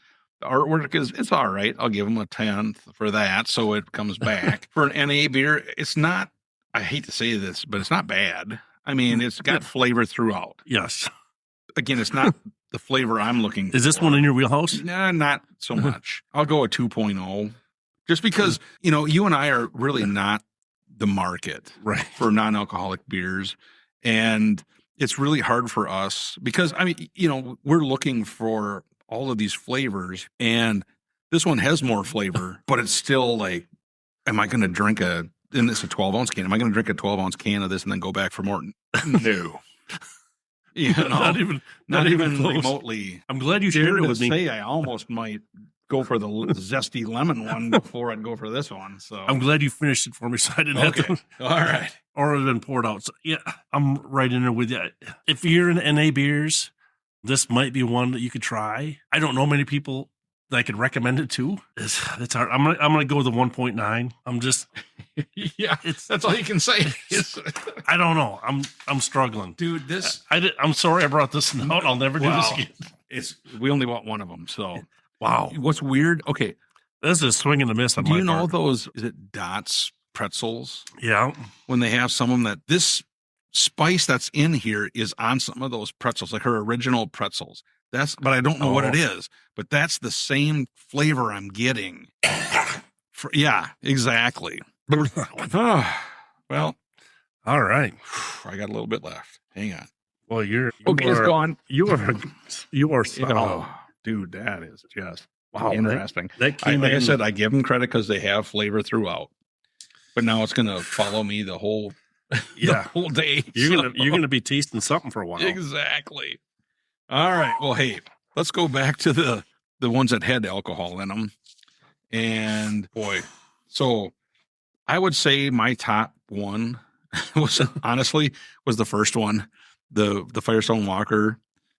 S1: The artwork it's all right. I'll give them a 10th for that, so it comes back. For an NA beer, it's not. I hate to say this, but it's not bad. I mean, it's got flavor throughout.
S2: Yes.
S1: Again, it's not the flavor I'm looking for.
S2: Is this one in your wheelhouse?
S1: Nah, not so much. I'll go a 2.0, just because you and I are really not the market for non-alcoholic beers, and it's really hard for us because we're looking for all of these flavors, and this one has more flavor, but it's still like, am I going to drink and it's a 12-ounce can? Am I going to drink a 12-ounce can of this and then go back for more? No. Not even remotely.
S2: I'm glad you shared it with me.
S1: I almost might go for the zesty lemon one before I'd go for this one. So
S2: I'm glad you finished it for me, so I didn't have to.
S1: All right.
S2: Or it had been poured out. So yeah, I'm right in there with you. If you're in NA beers, this might be one that you could try. I don't know many people that I could recommend it to. It's hard. I'm gonna go with the 1.9. I'm just
S1: that's all you can say.
S2: I don't know. I'm struggling,
S1: dude.
S2: I'm sorry I brought this out. I'll never do this again.
S1: We only bought one of them, so
S2: wow.
S1: What's weird? Okay,
S2: this is a swing and a miss.
S1: Do you know those? Is it Dots
S3: pretzels.
S2: Yeah.
S3: When they have some of them that this spice that's in here is on some of those pretzels, like her original pretzels. But I don't know what it is, but that's the same flavor I'm getting. Yeah, exactly. Well,
S2: All right.
S3: I got a little bit left. Hang on.
S2: Well,
S3: It's gone.
S2: You are solid.
S3: Oh, dude, that is just
S2: Wow,
S3: interesting.
S2: That came
S3: Like I
S2: in.
S3: said, I give them credit because they have flavor throughout. But now it's going to follow me the whole day.
S2: You're gonna be tasting something for a while.
S3: Exactly. All right. Well, hey, let's go back to the ones that had alcohol in them. And boy, so I would say my top one was the first one, the Firestone Walker,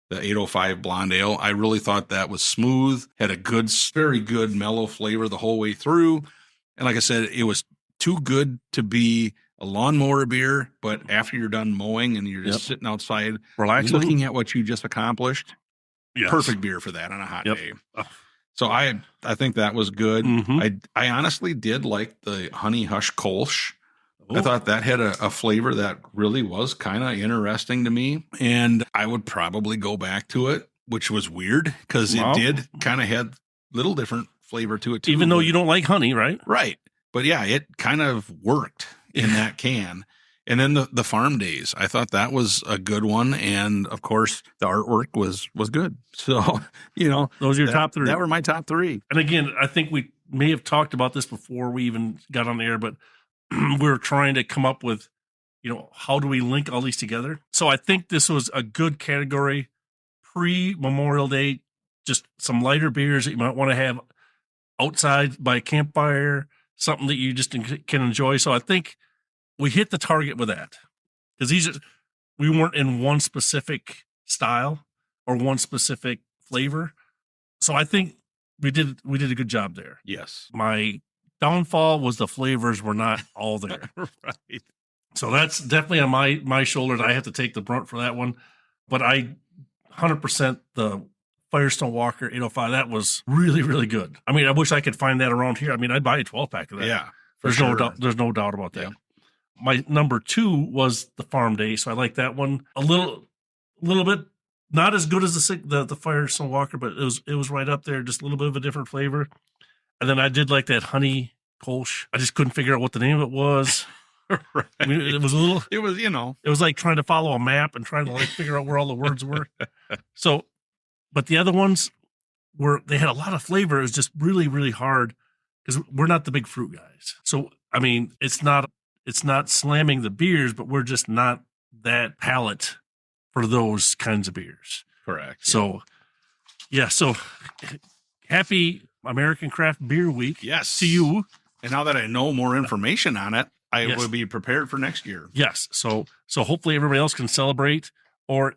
S3: the 805 Blonde Ale. I really thought that was smooth, had a very good mellow flavor the whole way through. And like I said, it was too good to be a lawnmower beer, but after you're done mowing and you're just sitting outside,
S2: relaxing,
S3: looking at what you just accomplished,
S2: yes.
S3: Perfect beer for that on a hot day.
S2: Oh.
S3: So I think that was good.
S2: Mm-hmm.
S3: I honestly did like the Honey Hush Kolsch. I thought that had a flavor that really was kind of interesting to me. And I would probably go back to it, which was weird because it did kind of had little different flavor to it too.
S2: Even though you don't like honey, right?
S3: Right. But yeah, it kind of worked in that can. And then the Farm Days, I thought that was a good one. And of course, the artwork was good. So,
S2: those are your top three.
S3: That were my top three.
S2: And again, I think we may have talked about this before we even got on the air, but we're trying to come up with, how do we link all these together? So I think this was a good category pre-Memorial Day, just some lighter beers that you might want to have outside by a campfire, something that you just can enjoy. So I think we hit the target with that because we weren't in one specific style or one specific flavor. So I think we did a good job there.
S3: Yes.
S2: My downfall was the flavors were not all there.
S3: Right.
S2: So that's definitely on my shoulders. I have to take the brunt for that one. But 100% the Firestone Walker 805, that was really, really good. I mean, I wish I could find that around here. I mean, I'd buy a 12-pack of that.
S3: Yeah.
S2: There's no doubt about that. Yeah. My number 2 was the Farm Day. So I like that one a little bit. Not as good as the Firestone Walker, but it was right up there, just a little bit of a different flavor. And then I did like that honey kolsch. I just couldn't figure out what the name of it was.
S3: Right.
S2: I mean, it was like trying to follow a map and trying to figure out where all the words were. So, but the other ones they had a lot of flavor. It was just really, really hard because we're not the big fruit guys. So, I mean, it's not slamming the beers, but we're just not that palate for those kinds of beers.
S3: Correct.
S2: So, so happy American Craft Beer Week.
S3: Yes.
S2: To you.
S3: And now that I know more information on it, I will be prepared for next year.
S2: Yes. So hopefully everybody else can celebrate or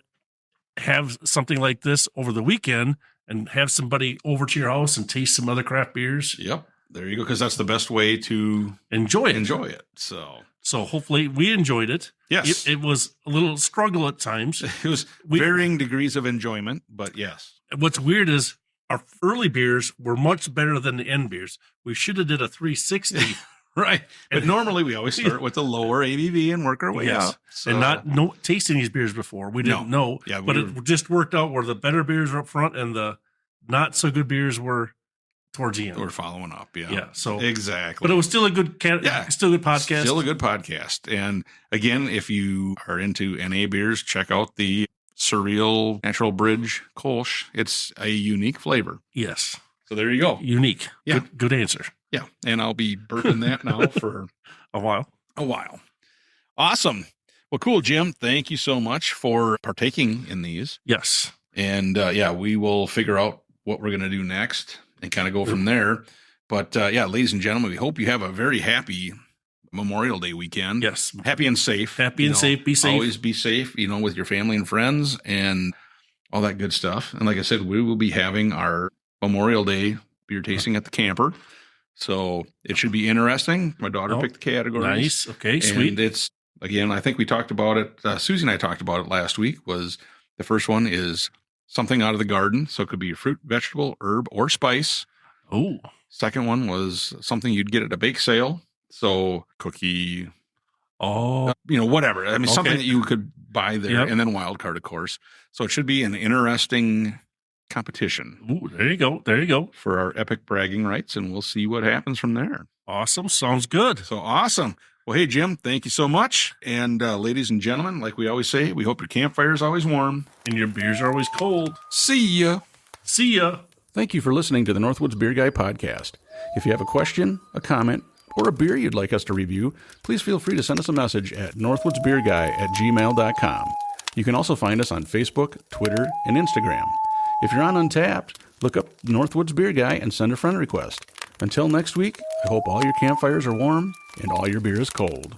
S2: have something like this over the weekend and have somebody over to your house and taste some other craft beers.
S3: Yep. There you go. Because that's the best way to
S2: enjoy it.
S3: So
S2: hopefully we enjoyed it.
S3: Yes.
S2: It was a little struggle at times.
S3: It was varying degrees of enjoyment, but yes.
S2: What's weird is our early beers were much better than the end beers. We should have did a 360.
S3: Right. But normally we always start with the lower ABV and work our way up. So.
S2: And not tasting these beers before. We didn't know. Yeah, but it just worked out where the better beers were up front and the not so good beers were towards the end.
S3: We're following up. Yeah.
S2: Yeah. So
S3: exactly.
S2: But it was still a good still a good podcast.
S3: Still a good podcast. And again, if you are into NA beers, check out the Surreal Natural Bridge Kolsch. It's a unique flavor.
S2: Yes.
S3: So there you go.
S2: Unique. Yeah. Good answer.
S3: Yeah. And I'll be burping that now for
S2: a while.
S3: Awesome. Well, cool, Jim. Thank you so much for partaking in these.
S2: Yes.
S3: And we will figure out what we're going to do next and kind of go from there. But ladies and gentlemen, we hope you have a very happy Memorial Day weekend.
S2: Yes.
S3: Happy and safe.
S2: Safe. Be safe.
S3: Always be safe, with your family and friends and all that good stuff. And like I said, we will be having our Memorial Day beer tasting at the camper. So it should be interesting. My daughter picked the categories.
S2: Nice. Okay, sweet.
S3: And it's, again, I think we talked about it. Susie and I talked about it last week. Was the first one is something out of the garden. So it could be a fruit, vegetable, herb, or spice.
S2: Oh.
S3: Second one was something you'd get at a bake sale. So cookie,
S2: Oh,
S3: whatever. I mean, something
S2: Okay.
S3: that you could buy there,
S2: Yep.
S3: and then wild card, of course. So it should be an interesting competition
S2: ooh, there you go. There you go.
S3: for our epic bragging rights, and we'll see what happens from there.
S2: Awesome. Sounds good.
S3: So awesome. Well, hey, Jim, thank you so much. And ladies and gentlemen, like we always say, we hope your campfire is always warm.
S2: And your beers are always cold.
S3: See ya.
S2: See ya.
S1: Thank you for listening to the Northwoods Beer Guy podcast. If you have a question, a comment, or a beer you'd like us to review, please feel free to send us a message at northwoodsbeerguy@gmail.com. You can also find us on Facebook, Twitter, and Instagram. If you're on Untapped, look up Northwoods Beer Guy and send a friend request. Until next week, I hope all your campfires are warm and all your beer is cold.